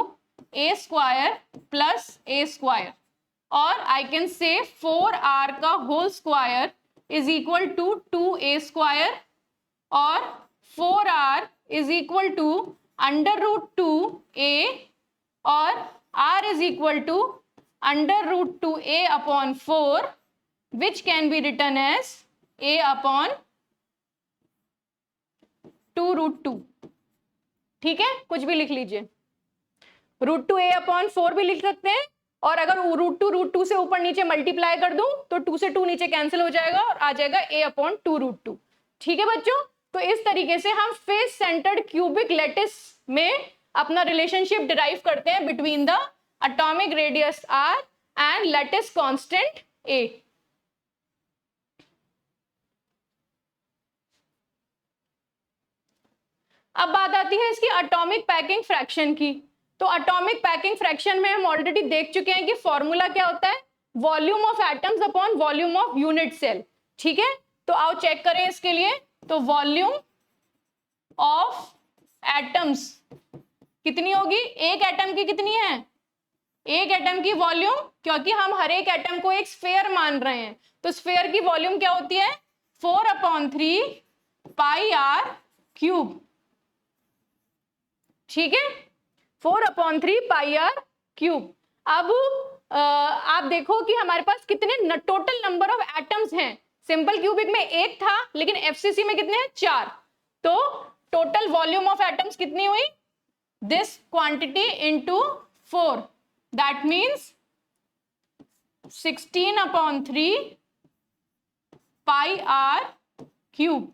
a square plus a square, और आई कैन से 4r का whole square is equal to 2a square, और 4r is equal to under root 2a, और r is equal to under root 2a upon 4, which can be written as a upon 2 root 2। ठीक है, कुछ भी लिख लीजिए, root 2a upon 4 भी लिख सकते हैं, और अगर रूट टू से ऊपर नीचे मल्टीप्लाई कर दूं तो 2 से 2 नीचे कैंसिल हो जाएगा और आ जाएगा a अपॉन 2 रूट 2। ठीक है बच्चों, तो इस तरीके से हम फेस सेंटर्ड क्यूबिक लैटिस में अपना रिलेशनशिप डिराइव करते हैं between the atomic radius r and lattice constant a। अब बात आती है इसकी एटॉमिक पैकिंग फ्रैक्शन की। तो एटॉमिक पैकिंग फ्रैक्शन में हम ऑलरेडी देख चुके हैं कि फॉर्मूला क्या होता है, volume of atoms upon volume of unit cell. ठीक है, तो आओ चेक करें इसके लिए। तो वॉल्यूम ऑफ एटम्स कितनी होगी, एक एटम की कितनी है, एक एटम की वॉल्यूम, क्योंकि हम हर एक एटम को एक स्फेयर मान रहे हैं, तो स्फेयर की वॉल्यूम क्या होती है 4/3 पाई आर क्यूब। ठीक है, 4/3 पाई आर क्यूब। अब आप देखो कि हमारे पास कितने टोटल नंबर ऑफ एटम्स हैं। सिंपल क्यूबिक में एक था, लेकिन एफसीसी में कितने हैं 4। तो टोटल वॉल्यूम ऑफ एटम्स कितनी हुई, this quantity into 4, that means 16/3 pi R cube.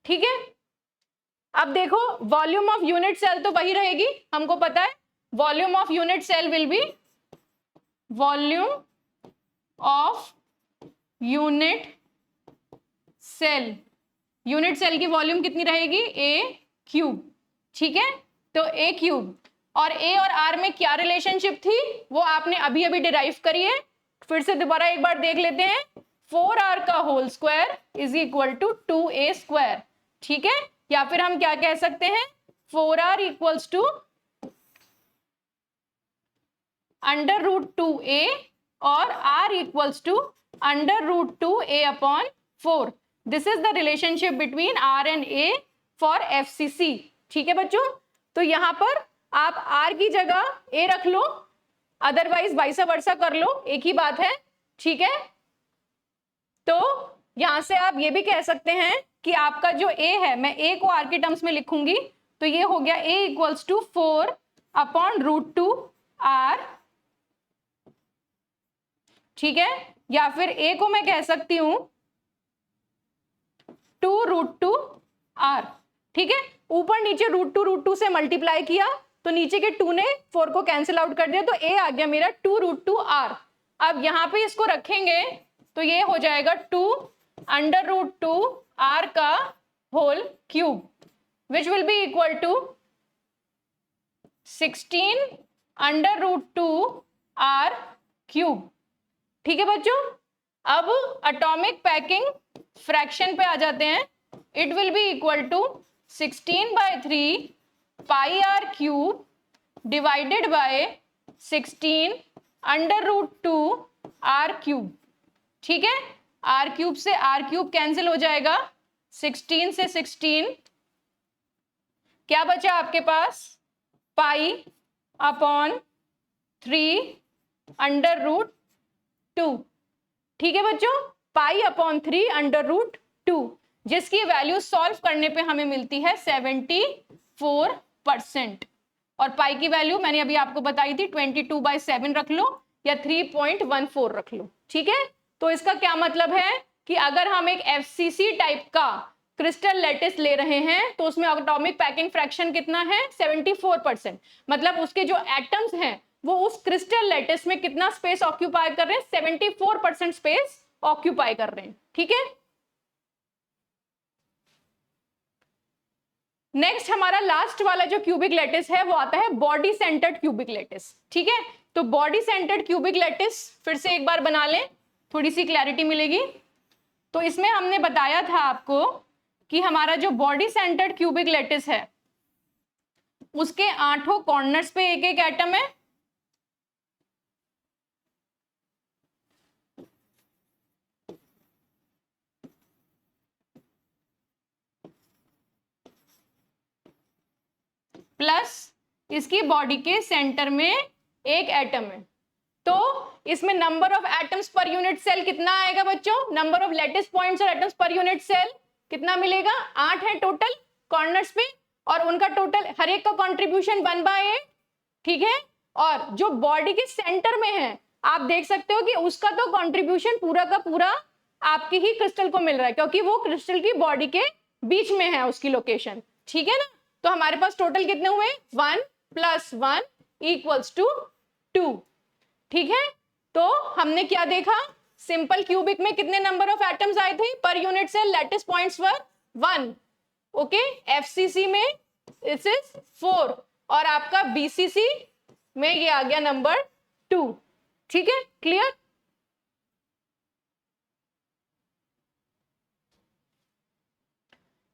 ठीक है, अब देखो वॉल्यूम ऑफ यूनिट सेल तो वही रहेगी, हमको पता है volume of unit cell will be volume of unit cell. Unit cell की वॉल्यूम कितनी रहेगी, a क्यूब। ठीक है, तो a क्यूब और ए और आर में क्या रिलेशनशिप थी वो आपने अभी अभी डिराइव करी है। फिर से दोबारा एक बार देख लेते हैं। 4r का whole square is equal to 2a square, ठीक है। या फिर हम क्या कह सकते हैं, 4r equals to under root 2a और r equals to under root 2a upon 4। This is the relationship between r and a for FCC, ठीक है बच्चों। तो यहां पर आप r की जगह a रख लो, अदरवाइज वाइस वर्सा कर लो, एक ही बात है, ठीक है। तो यहां से आप ये भी कह सकते हैं कि आपका जो a है, मैं a को r के टर्म्स में लिखूंगी, तो ये हो गया a equals to 4 upon root 2 r, ठीक है। या फिर a को मैं कह सकती हूं 2 रूट 2 r, ठीक है। ऊपर नीचे रूट टू से मल्टीप्लाई किया तो नीचे के 2 ने 4 को कैंसिल आउट कर दिया, तो a आ गया मेरा 2 रूट 2 r। अब यहां पे इसको रखेंगे तो ये हो जाएगा 2 अंडर रूट 2 r का whole cube, which will be equal to 16 under root 2 r cube, ठीक है बच्चों। अब एटॉमिक पैकिंग फ्रैक्शन पे आ जाते हैं। It will be equal to 16/3 pi r cube divided by 16 under root 2 r cube, ठीक है। r क्यूब से r क्यूब कैंसिल हो जाएगा, 16 से 16 क्या बचा आपके पास, पाई अपॉन 3 अंडर रूट 2, ठीक है बच्चों। पाई अपॉन 3 अंडर रूट 2, जिसकी वैल्यू सॉल्व करने पे हमें मिलती है 74%। और पाई की वैल्यू मैंने अभी आपको बताई थी, 22/7 रख लो या 3.14 रख लो, ठीक है। तो इसका क्या मतलब है कि अगर हम एक FCC टाइप का क्रिस्टल लैटिस ले रहे हैं तो उसमें एटॉमिक पैकिंग फ्रैक्शन कितना है, 74%। मतलब उसके जो एटम्स हैं वो उस क्रिस्टल लैटिस में कितना स्पेस ऑक्यूपाई कर रहे हैं, 74% स्पेस ऑक्यूपाई कर रहे हैं, ठीक है। नेक्स्ट हमारा लास्ट वाला जो क्यूबिक लैटिस है वो आता है बॉडी सेंटर्ड क्यूबिक लैटिस, ठीक है। तो बॉडी सेंटर्ड क्यूबिक लैटिस फिर से एक बार बना लें, थोड़ी सी क्लैरिटी मिलेगी। तो इसमें हमने बताया था आपको कि हमारा जो बॉडी सेंटर्ड क्यूबिक लैटिस है उसके 8 कॉर्नर्स पे एक एक एटम है, प्लस इसकी बॉडी के सेंटर में एक एटम है। तो इसमें number of atoms per unit cell कितना आएगा बच्चों, नंबर ऑफ लैटिस पॉइंट्स और एटम्स पर यूनिट सेल कितना मिलेगा, 8 है टोटल कॉर्नर्स पे, और उनका टोटल हर एक का कंट्रीब्यूशन 1/8, ठीक है। और जो बॉडी के सेंटर में है आप देख सकते हो कि उसका तो कंट्रीब्यूशन पूरा का पूरा आपके ही क्रिस्टल को मिल रहा है, क्योंकि वो क्रिस्टल की बॉडी के बीच में है उसकी लोकेशन, ठीक है ना। तो हमारे पास टोटल कितने हुए, 1 + 1 = 2, ठीक है। तो हमने क्या देखा, सिंपल क्यूबिक में कितने नंबर ऑफ एटम्स आए थे per unit cell, lattice points were 1, okay. FCC में इट इज 4 और आपका BCC में ये आ गया नंबर 2, ठीक है, क्लियर।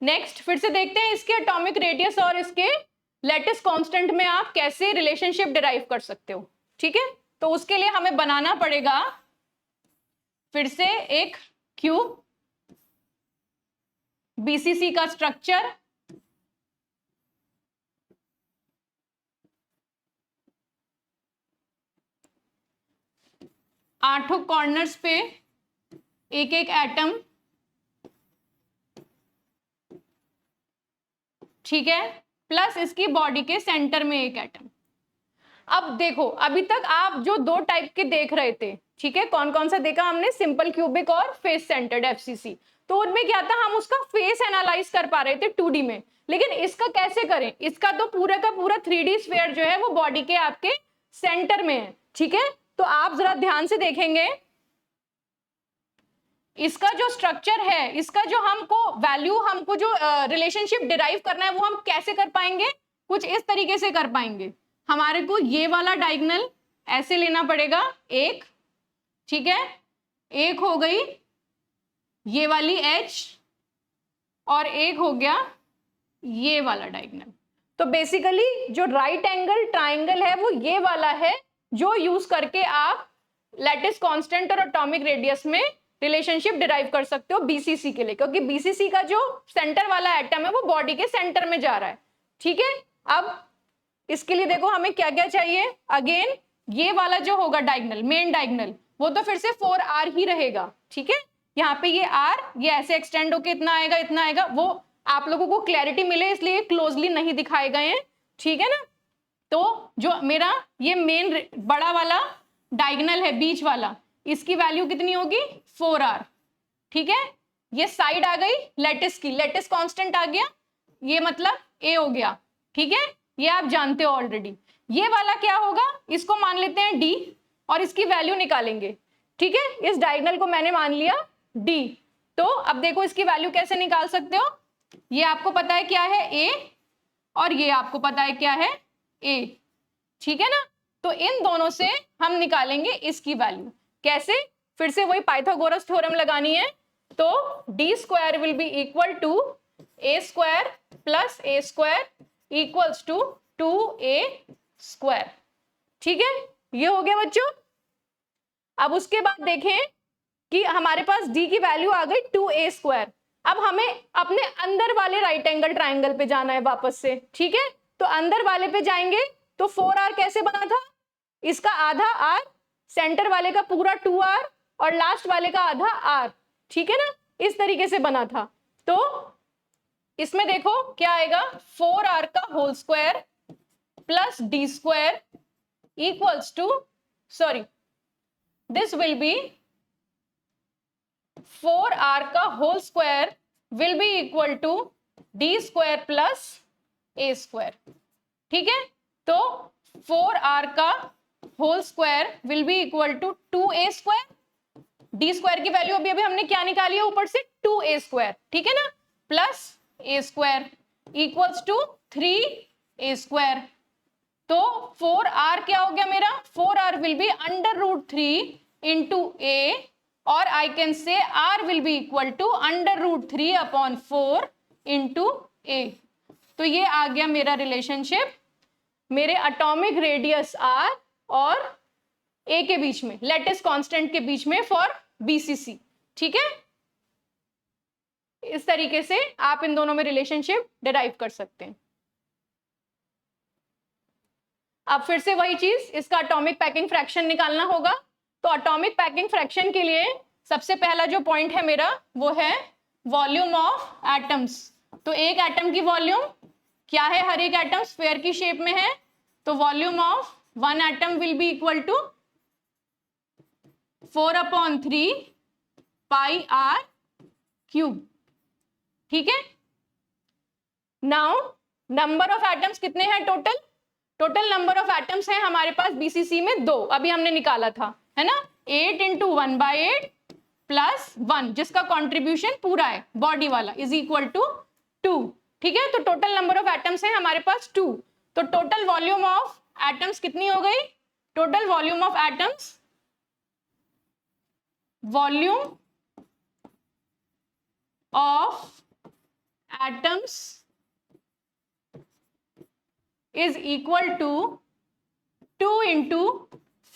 नेक्स्ट फिर से देखते हैं इसके एटॉमिक रेडियस और इसके लैटिस कांस्टेंट में आप कैसे रिलेशनशिप डिराइव कर सकते हो, ठीक है। तो उसके लिए हमें बनाना पड़ेगा फिर से एक क्यूब, BCC का स्ट्रक्चर, आठों कॉर्नर्स पे एक एक एटम, ठीक है, प्लस इसकी बॉडी के सेंटर में एक एटम। अब देखो अभी तक आप जो 2 टाइप के देख रहे थे, ठीक है, कौन कौन सा देखा हमने, सिंपल क्यूबिक और फेस सेंटर्ड FCC। तो उनमें क्या था, हम उसका फेस एनालाइज कर पा रहे थे 2D में, लेकिन इसका कैसे करें, इसका तो पूरा का पूरा 3D स्फीयर जो है वो बॉडी के आपके सेंटर में है, ठीक है। तो आप जरा ध्यान से देखेंगे इसका जो स्ट्रक्चर है, इसका जो हमको वैल्यू, हमको जो रिलेशनशिप डिराइव करना है वो हम कैसे कर पाएंगे, कुछ इस तरीके से कर पाएंगे। हमारे को ये वाला डायगोनल ऐसे लेना पड़ेगा एक, ठीक है, एक हो गई ये वाली एच और एक हो गया ये वाला डायगोनल। तो बेसिकली जो राइट एंगल ट्राइंगल है वो ये वाला है, जो यूज करके आप लैटिस कांस्टेंट और एटॉमिक रेडियस में रिलेशनशिप डिराइव कर सकते हो बीसीसी के लिए, क्योंकि बीसीसी का जो सेंटर वाला एटम है वो बॉडी के सेंटर में जा रहा है, ठीक है। अब इसके लिए देखो हमें क्या क्या चाहिए, अगेन ये वाला जो होगा डायगोनल, मेन डायगोनल, वो तो फिर से 4r ही रहेगा, ठीक है। यहाँ पे ये r ये ऐसे एक्सटेंड होके इतना आएगा इतना आएगा, वो आप लोगों को क्लैरिटी मिले इसलिए क्लोजली नहीं दिखाए गए हैं, ठीक है ना। तो जो मेरा ये मेन बड़ा वाला डायगोनल है बीच वाला, इसकी वैल्यू कितनी होगी 4r, ठीक है। ये साइड आ गई लैटिस की, लैटिस कांस्टेंट आ गया, ये मतलब a हो गया, ठीक है, ये आप जानते हो ऑलरेडी। ये वाला क्या होगा, इसको मान लेते हैं d और इसकी वैल्यू निकालेंगे, ठीक है। इस डायगोनल को मैंने मान लिया d। तो अब देखो इसकी वैल्यू कैसे निकाल सकते हो, ये आपको पता है क्या है a और ये आपको पता है क्या है a, ठीक है ना। तो इन दोनों से हम निकालेंगे इसकी वैल्यू, कैसे, फिर से वही पाइथागोरस थ्योरम लगानी है। तो d square will be equal to a square plus a square equals to 2a square, ठीक है, ये हो गया बच्चों। अब उसके बाद देखें कि हमारे पास d की वैल्यू आ गई 2a स्क्वायर। अब हमें अपने अंदर वाले राइट एंगल ट्राइंगल पे जाना है वापस से, ठीक है। तो अंदर वाले पे जाएंगे तो 4r कैसे बना था, इसका आधा r, सेंटर वाले का पूरा 2r और लास्ट वाले का आधा r, ठीक है ना, इस तरीके से बना था। तो इसमें देखो क्या आएगा, 4r का whole square plus d square equals to, sorry this will be 4r का whole square will be equal to d square plus a square, ठीक है। तो 4r का whole square will be equal to 2a square, d square की value अभी हमने क्या निकाली है ऊपर से 2a स्क्वायर, ठीक है ना, plus a square equals to 3a square. तो 4r क्या हो गया मेरा, 4r will be under root 3 into a, और I can say r will be equal to under root 3 upon 4 into a। तो ये आ गया मेरा रिलेशनशिप मेरे एटॉमिक रेडियस r और a के बीच में, लैटिस कांस्टेंट के बीच में फॉर बीसीसी, ठीक है। इस तरीके से आप इन दोनों में रिलेशनशिप डिराइव कर सकते हैं। अब फिर से वही चीज, इसका एटॉमिक पैकिंग फ्रैक्शन निकालना होगा। तो एटॉमिक पैकिंग फ्रैक्शन के लिए सबसे पहला जो पॉइंट है मेरा वो है वॉल्यूम ऑफ एटम्स। तो एक एटम की वॉल्यूम क्या है, हर एक एटम स्फीयर की शेप में है, तो volume of one atom will be equal to 4/3 pi r cube, ठीक है। नाउ नंबर ऑफ एटम्स कितने हैं total, total number of atoms हैं हमारे पास बीसीसी में 2, अभी हमने निकाला था, है ना, 8 इंटू 1/8 प्लस 1 जिसका कॉन्ट्रीब्यूशन पूरा है बॉडी वाला इज इक्वल टू 2, ठीक है। तो टोटल नंबर ऑफ एटम्स हैं हमारे पास 2। तो टोटल वॉल्यूम ऑफ एटम्स कितनी हो गई, total volume of atoms, volume of atoms is equal to 2 into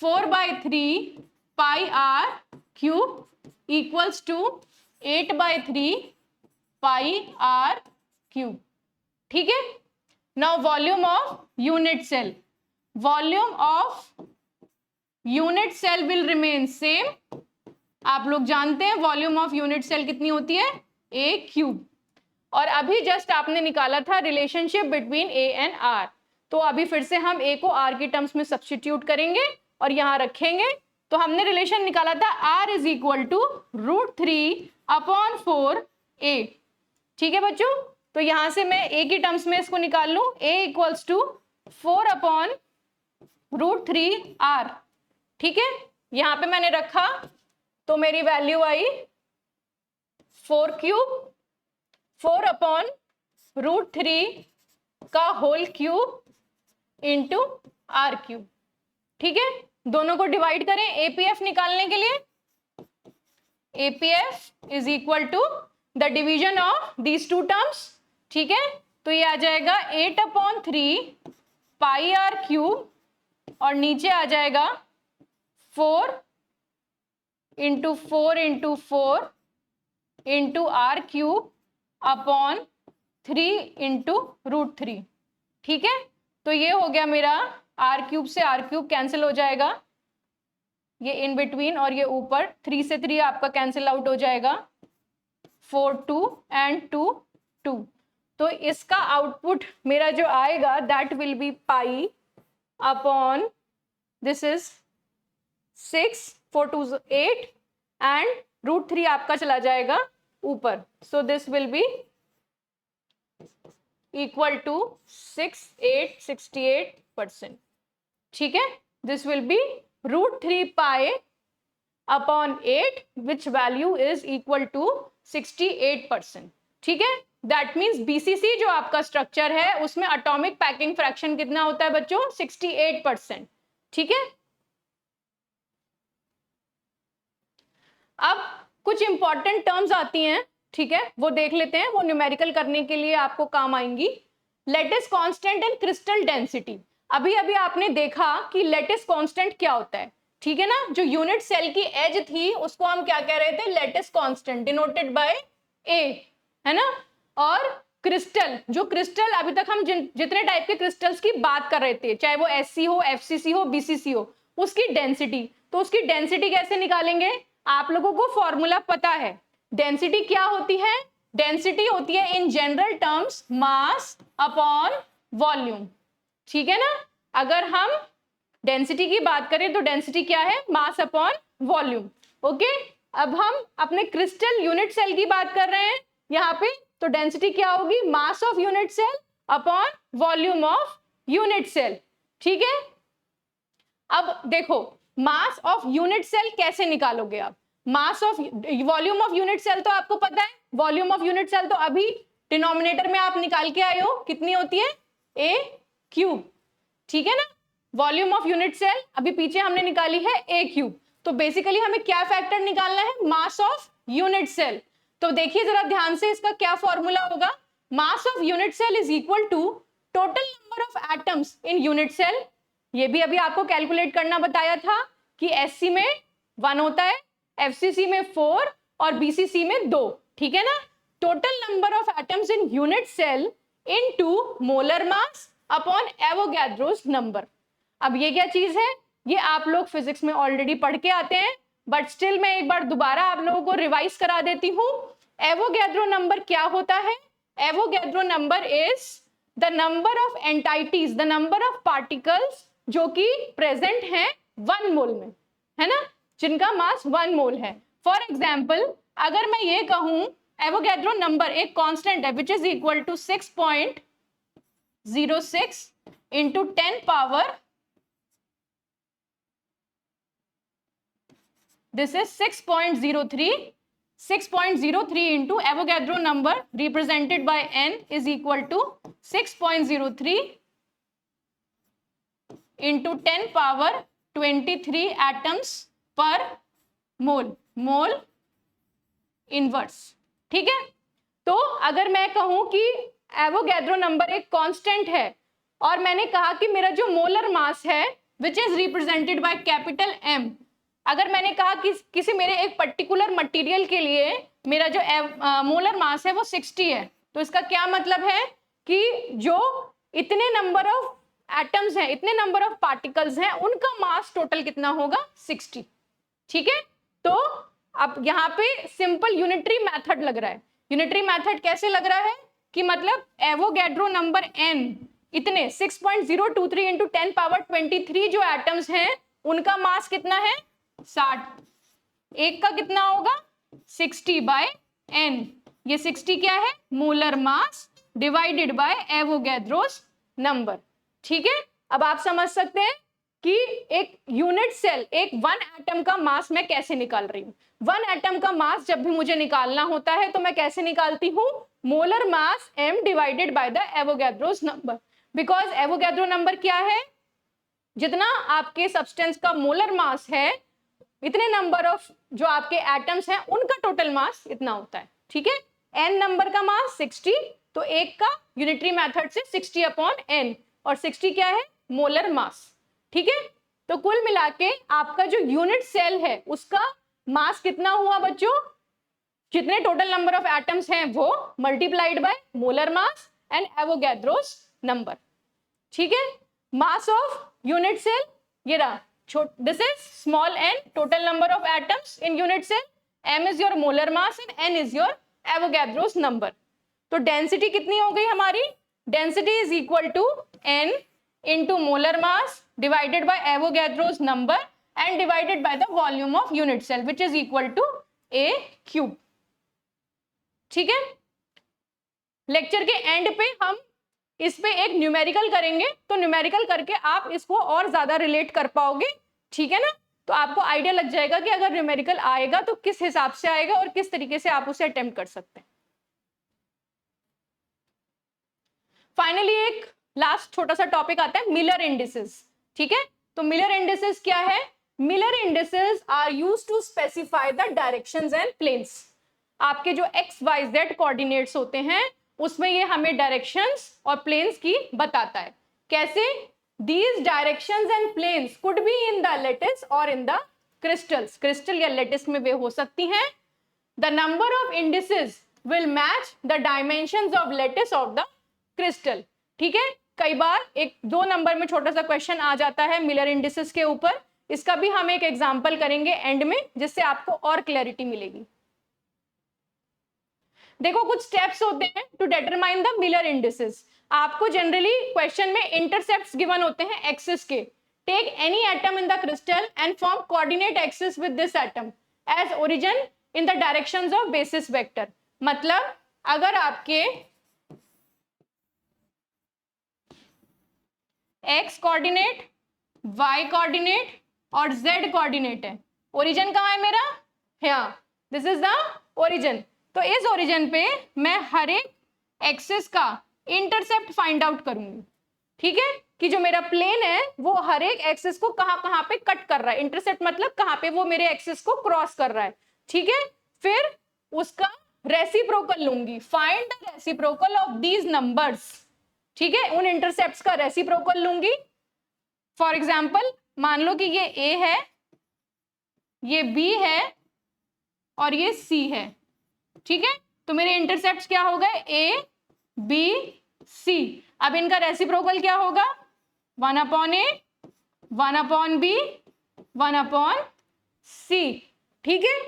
4/3 pi r cube equals to 8/3 pi r cube, ठीक है। Now volume of unit cell, volume of unit cell will remain same, आप लोग जानते हैं volume of unit cell कितनी होती है a cube, और अभी जस्ट आपने निकाला था relationship between a and r। तो अभी फिर से हम a को r की टर्म्स में सब्स्टिट्यूट करेंगे और यहां रखेंगे। तो हमने रिलेशन निकाला था r is equal to √3/4a, ठीक है बच्चों। तो यहां से मैं a की टर्म्स में इसको निकाल लूं, a इक्वल्स टू 4/√3r, ठीक है। यहां पे मैंने रखा तो मेरी वैल्यू आई 4 क्यूब, 4/√3 का whole cube into R cube. ठीक है, दोनों को डिवाइड करें एपीएफ निकालने के लिए। APF is equal to the division of these two terms. ठीक है, तो ये आ जाएगा 8/3 पाई आर क्यूब और नीचे आ जाएगा 4 into 4 into 4 into R cube upon 3 into √3। ठीक है, तो ये हो गया मेरा आर क्यूब से आर क्यूब कैंसिल हो जाएगा, ये इन बिटवीन और ये ऊपर 3 से 3 आपका कैंसिल आउट हो जाएगा, 4 2 एंड 2 2। तो इसका आउटपुट मेरा जो आएगा that will be pi upon this is 6 4 2 8 and √3 आपका चला जाएगा ऊपर। So this will be equal to 68%। ठीक है, this will be √3 pi upon 8 which value is equal to 68%। ठीक है, दैट मीन्स बीसीसी जो आपका स्ट्रक्चर है उसमें एटॉमिक पैकिंग फ्रैक्शन कितना होता है बच्चों? 68%। ठीक है, अब कुछ इंपॉर्टेंट टर्म्स आती हैं, ठीक है, वो देख लेते हैं, वो न्यूमेरिकल करने के लिए आपको काम आएंगी। Lattice constant and crystal density. अभी अभी आपने देखा कि लैटिस कांस्टेंट क्या होता है, ठीक है ना, जो यूनिट सेल की एज थी उसको हम क्या कह रहे थे? लैटिस कांस्टेंट, डिनोटेड बाय ए, है ना। और क्रिस्टल, जो क्रिस्टल अभी तक हम जितने टाइप के क्रिस्टल्स की बात कर रहे थे, चाहे वो एससी हो, एफसीसी हो, बीसीसी हो, उसकी डेंसिटी। तो उसकी डेंसिटी कैसे निकालेंगे? आप लोगों को फॉर्मूला पता है। डेंसिटी क्या होती है? डेंसिटी होती है in general terms mass upon volume. ठीक है ना, अगर हम डेंसिटी की बात करें तो डेंसिटी क्या है? Mass upon volume. ओके, अब हम अपने क्रिस्टल यूनिट सेल की बात कर रहे हैं यहाँ पे, तो डेंसिटी क्या होगी? Mass of unit cell upon volume of unit cell. ठीक है, अब देखो मास ऑफ यूनिट सेल कैसे निकालोगे आप? Mass of volume of unit cell तो आपको पता है, वॉल्यूम ऑफ यूनिट सेल तो अभी डिनोमिनेटर में आप निकाल के आए हो, कितनी होती है? ए क्यूब। ठीक है ना, वॉल्यूम ऑफ यूनिट सेल अभी पीछे हमने निकाली है ए क्यूब। तो बेसिकली हमें क्या फैक्टर निकालना है? Mass of unit cell. तो देखिए जरा ध्यान से, इसका क्या फॉर्मूला होगा? Mass of unit cell is equal to total number of atoms in unit cell. ये भी अभी आपको कैलकुलेट करना बताया था कि एससी में 1 होता है, एफसीसी में 4 और बीसीसी में 2। ठीक है ना, total number of atoms in unit cell into molar mass upon Avogadro's number. अब ये क्या चीज है? ये आप लोग फिजिक्स में ऑलरेडी पढ़ के आते हैं, बट स्टिल मैं एक बार दोबारा आप लोगों को रिवाइज करा देती हूँ। एवोगैड्रो नंबर क्या होता है? Avogadro number is the number of entities, the number of particles जो कि प्रेजेंट हैं 1 मोल में, है ना, जिनका मास 1 मोल है। फॉर एग्जाम्पल अगर मैं ये कहूं एवोगैड्रो नंबर एक कांस्टेंट है which is equal to 6.06 into 10 power, this is 6.03 into Avogadro number represented by n is equal to 6.03 into 10 power 23 atoms per mole, mole inverse. ठीक है, तो अगर मैं कहूं कि एवोगैड्रो नंबर एक कांस्टेंट है और मैंने कहा कि मेरा जो मोलर मास है which is represented by capital M, अगर मैंने कहा कि किसी मेरे एक पर्टिकुलर मटेरियल के लिए मेरा जो मोलर मास है वो 60 है, तो इसका क्या मतलब है कि जो इतने नंबर ऑफ एटम्स हैं, इतने नंबर ऑफ पार्टिकल्स हैं, उनका मास टोटल कितना होगा? 60। ठीक है, तो अब यहाँ पे सिंपल यूनिटरी मेथड लग रहा है। यूनिटरी मेथड कैसे लग रहा है कि मतलब एवोगैड्रो नंबर n इतने 6.023 इंटू 10 पावर 23 जो एटम्स हैं उनका मास कितना है? 60। एक का कितना होगा? 60 बाय n। ये 60 क्या है? Molar mass divided by Avogadro's number. ठीक है, अब आप समझ सकते हैं कि एक यूनिट सेल, एक 1 एटम का मास मैं कैसे निकाल रही हूँ। 1 एटम का मास जब भी मुझे निकालना होता है तो मैं कैसे निकालती हूँ? Molar mass m divided by the Avogadro's number. Because Avogadro number क्या है? जितना आपके सब्सटेंस का मोलर मास है, इतने नंबर ऑफ जो आपके एटम्स हैं उनका टोटल मास इतना होता है, ठीक है। n नंबर का मास 60, तो एक का यूनिटरी मेथड से 60/n, और 60 क्या है, मोलर मास, ठीक है। तो कुल मिला के आपका जो यूनिट सेल है उसका मास कितना हुआ बच्चों, जितने टोटल नंबर ऑफ एटम्स हैं वो multiplied by molar mass and Avogadro's number, ठीक है। मास ऑफ यूनिट सेल ये रहा, this is small n, total number of atoms in unit cell, m is your molar mass and n is your Avogadro's number. तो density कितनी हो गई हमारी, density is equal to n into molar mass divided by Avogadro's number and divided by the volume of unit cell which is equal to a cube, ठीक है। Lecture के and पे हम इस पे एक न्यूमेरिकल करेंगे, तो न्यूमेरिकल करके आप इसको और ज्यादा रिलेट कर पाओगे, ठीक है ना। तो आपको आइडिया लग जाएगा कि अगर न्यूमेरिकल आएगा तो किस हिसाब से आएगा और किस तरीके से आप उसे अटेम्प्ट कर सकते हैं। फाइनली एक लास्ट छोटा सा टॉपिक आता है मिलर इंडिसेस, ठीक है। तो मिलर इंडिसेस क्या है, Miller indices are used to specify the directions and planes. आपके जो एक्स वाई जेड कोऑर्डिनेट्स होते हैं उसमें ये हमें डायरेक्शंस और प्लेन्स की बताता है। कैसे, these directions and planes could be in the lattice or in the crystals, crystal या lattice में वे हो सकती हैं। the number of indices will match the dimensions of lattice of the crystal, ठीक है। कई बार एक 2 नंबर में छोटा सा क्वेश्चन आ जाता है मिलर इंडिसेस के ऊपर, इसका भी हम एक एग्जांपल करेंगे एंड में जिससे आपको और क्लैरिटी मिलेगी। देखो कुछ स्टेप्स होते हैं to determine the Miller indices. आपको जनरली क्वेश्चन में इंटरसेप्ट्स गिवन होते हैं एक्सिस के। Take any atom in the crystal and form coordinate axis with this atom as origin in the directions of basis vector. मतलब अगर आपके X coordinate, Y coordinate और Z coordinate है, origin कहाँ है मेरा, यहाँ, दिस इज द ओरिजिन। तो इस ओरिजिन पे मैं हर एक एक्सिस का इंटरसेप्ट फाइंड आउट करूंगी, ठीक है, कि जो मेरा प्लेन है वो हर एक एक्सिस को कहां कहां पे कट कर रहा है, इंटरसेप्ट मतलब कहां पे वो मेरे एक्सिस को क्रॉस कर रहा है, ठीक है। फिर उसका रेसिप्रोकल लूंगी, find the reciprocal of these numbers, ठीक है, उन इंटरसेप्ट्स का रेसिप्रोकल लूंगी। फॉर एग्जाम्पल मान लो कि ये ए है, ये बी है और ये सी है, ठीक है। तो मेरे इंटरसेप्ट्स क्या हो गए, ए बी सी। अब इनका रेसिप्रोकल क्या होगा, 1/a 1/b 1/c, ठीक है।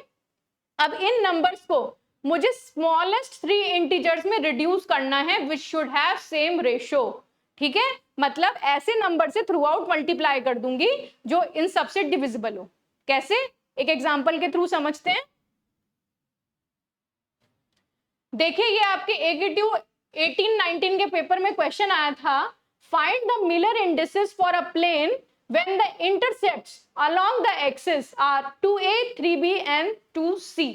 अब इन नंबर्स को मुझे स्मॉलेस्ट 3 इंटीजर्स में रिड्यूस करना है which should have same ratio, ठीक है। मतलब ऐसे नंबर से थ्रू आउट मल्टीप्लाई कर दूंगी जो इन सबसे डिविजिबल हो। कैसे, एक एग्जांपल के थ्रू समझते हैं। देखिए ये आपके AQ 18-19 के पेपर में क्वेश्चन आया था, find the Miller indices for a plane when the intercepts along the axis are 2a 3b and 2c,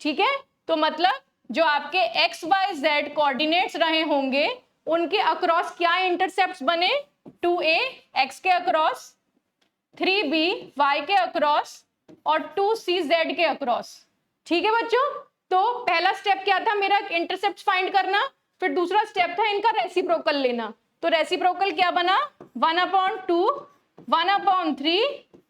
ठीक है। तो मतलब जो आपके x y z कोऑर्डिनेट्स रहे होंगे उनके अक्रॉस क्या इंटरसेप्ट्स बने, 2a x के अक्रॉस, 3b y के अक्रॉस और 2c z के अक्रॉस, ठीक है बच्चों। तो पहला स्टेप क्या था मेरा, इंटरसेप्ट फाइंड करना, फिर दूसरा स्टेप था इनका रेसिप्रोकल लेना। तो रेसिप्रोकल क्या बना, 1/2 1/3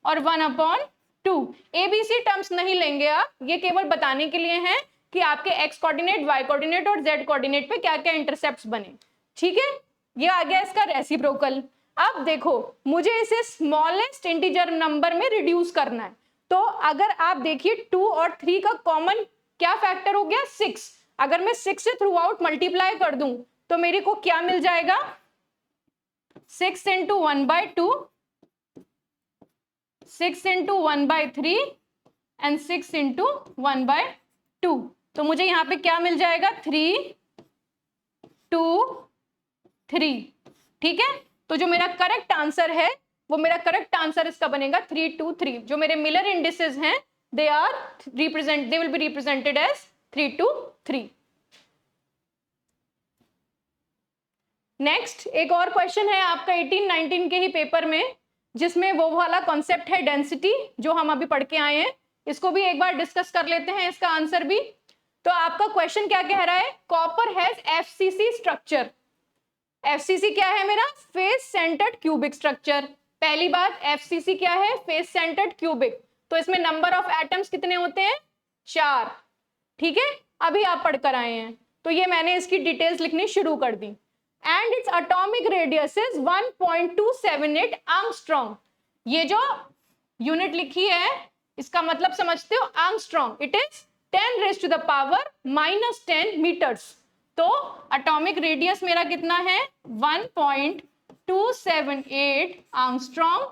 और 1/2। ABC टर्म्स नहीं लेंगे आप, ये केवल बताने के लिए हैं कि आपके x कोऑर्डिनेट, y कोऑर्डिनेट और z कोऑर्डिनेट पे क्या क्या इंटरसेप्ट्स बने, ठीक है। ये आ गया इसका रेसिप्रोकल। अब देखो मुझे इसे स्मॉलेस्ट इंटीजर नंबर में रिड्यूस करना है, तो अगर आप देखिए 2 और 3 का कॉमन क्या फैक्टर हो गया, 6। अगर मैं 6 से थ्रू आउट मल्टीप्लाई कर दूं तो मेरे को क्या मिल जाएगा, 6 into 1/2, 6 into 1/3 एंड 6 into 1/2। तो मुझे यहाँ पे क्या मिल जाएगा, 3 2 3, ठीक है। तो जो मेरा करेक्ट आंसर है वो मेरा करेक्ट आंसर इसका बनेगा 3 2 3। जो मेरे मिलर इंडिसेस हैं they will be represented as 3 2 3। Next एक और क्वेश्चन है आपका 18-19 के ही पेपर में, जिसमें वो वाला कॉन्सेप्ट है डेंसिटी जो हम अभी पढ़ के आए हैं, इसको भी एक बार डिस्कस कर लेते हैं, इसका आंसर भी। तो आपका क्वेश्चन क्या कह रहा है, copper has FCC structure. FCC क्या है मेरा, फेस सेंटर्ड क्यूबिक स्ट्रक्चर। पहली बात, एफसीसी क्या है, फेस सेंटर्ड क्यूबिक, तो इसमें नंबर ऑफ एटम्स कितने होते हैं, 4। ठीक है, अभी आप पढ़कर आए हैं, तो ये मैंने इसकी डिटेल्स लिखनी शुरू कर दी। And its atomic radius is 1.278 angstrom. ये जो यूनिट लिखी है इसका मतलब समझते हो, angstrom, it is 10 raise to the power -10 metres. तो एटॉमिक रेडियस मेरा कितना है, 1.278 angstrom,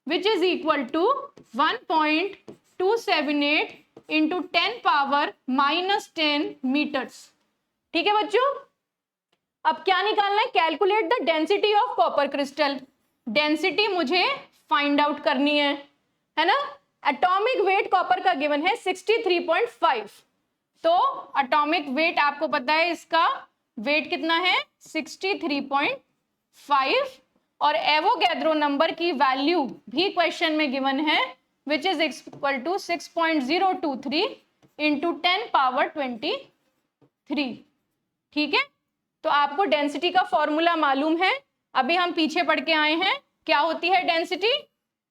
which is equal to 1.278 into 10 power -10 metres. ठीक है बच्चों, अब क्या निकालना है, calculate the density of copper crystal. Density मुझे फाइंड आउट करनी है ना। एटॉमिक वेट कॉपर का गिवन है 63.5, तो एटॉमिक वेट आपको पता है, इसका वेट कितना है 63.5, और एवोगैड्रो नंबर की वैल्यू भी क्वेश्चन में गिवन है, which is equal to 6.023 into 10 power 23। ठीक है, तो आपको डेंसिटी का फॉर्मूला मालूम है, अभी हम पीछे पढ़ के आए हैं। क्या होती है density,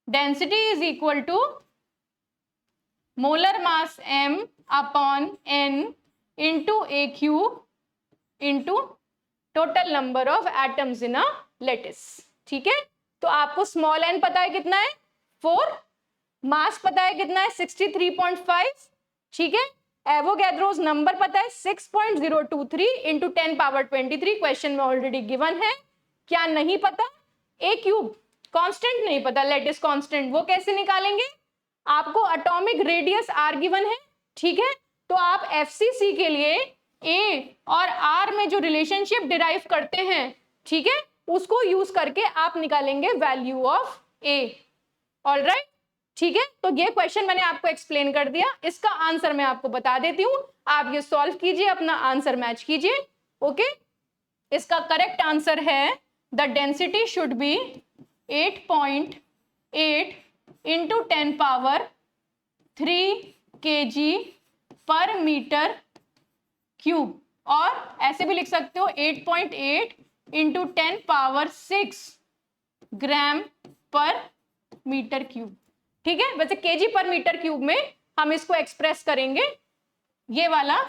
density is equal to molar mass m upon n into a cube into total number of atoms in a lattice. ठीक है, तो आपको स्मॉल n पता है कितना है 4, मास पता है कितना है 63.5। ठीक है, एवोगैड्रोस नंबर पता है 6.023 इंटू 10 पावर 23, क्वेश्चन में ऑलरेडी गिवन है। क्या नहीं पता, ए क्यूब कांस्टेंट नहीं पता, लेटिस कांस्टेंट, वो कैसे निकालेंगे, आपको एटॉमिक रेडियस r गिवन है। ठीक है, तो आप एफसीसी के लिए a और r में जो रिलेशनशिप डिराइव करते हैं, ठीक है, उसको यूज करके आप निकालेंगे वैल्यू ऑफ a। ऑलराइट, ठीक है, तो ये क्वेश्चन मैंने आपको एक्सप्लेन कर दिया, इसका आंसर मैं आपको बता देती हूं, आप ये सॉल्व कीजिए, अपना आंसर मैच कीजिए। ओके, इसका करेक्ट आंसर है the density should be 8.8 into 10 power 3 kg पर मीटर क्यूब, और ऐसे भी लिख सकते हो 8.8 इंटू 10 पावर 6 ग्राम पर मीटर क्यूब। ठीक है, वैसे केजी पर मीटर क्यूब में हम इसको एक्सप्रेस करेंगे, ये वाला,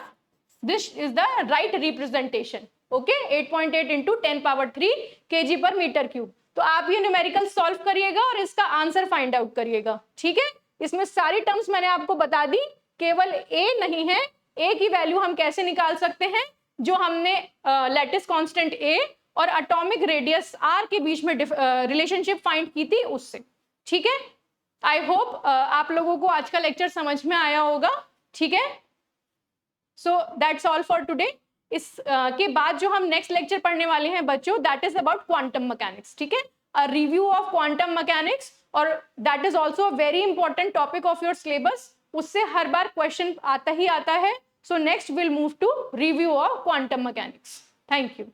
this is the right representation. Okay, 8.8 into 10 power 3 KG पर मीटर क्यूब। तो आप ये न्यूमेरिकल सॉल्व करिएगा और इसका आंसर फाइंड आउट करिएगा। ठीक है, इसमें सारी टर्म्स मैंने आपको बता दी, केवल ए नहीं है, ए की वैल्यू हम कैसे निकाल सकते हैं, जो हमने लैटिस कांस्टेंट ए और एटॉमिक रेडियस आर के बीच में रिलेशनशिप फाइंड की थी उससे। ठीक है, आई होप आप लोगों को आज का लेक्चर समझ में आया होगा। ठीक है, so that's all for today. इस के बाद जो हम नेक्स्ट लेक्चर पढ़ने वाले हैं बच्चों, that is about quantum mechanics. ठीक है, a review of quantum mechanics, और that is also a very important topic of your syllabus, उससे हर बार क्वेश्चन आता ही आता है। So next will move to review of quantum mechanics. Thank you.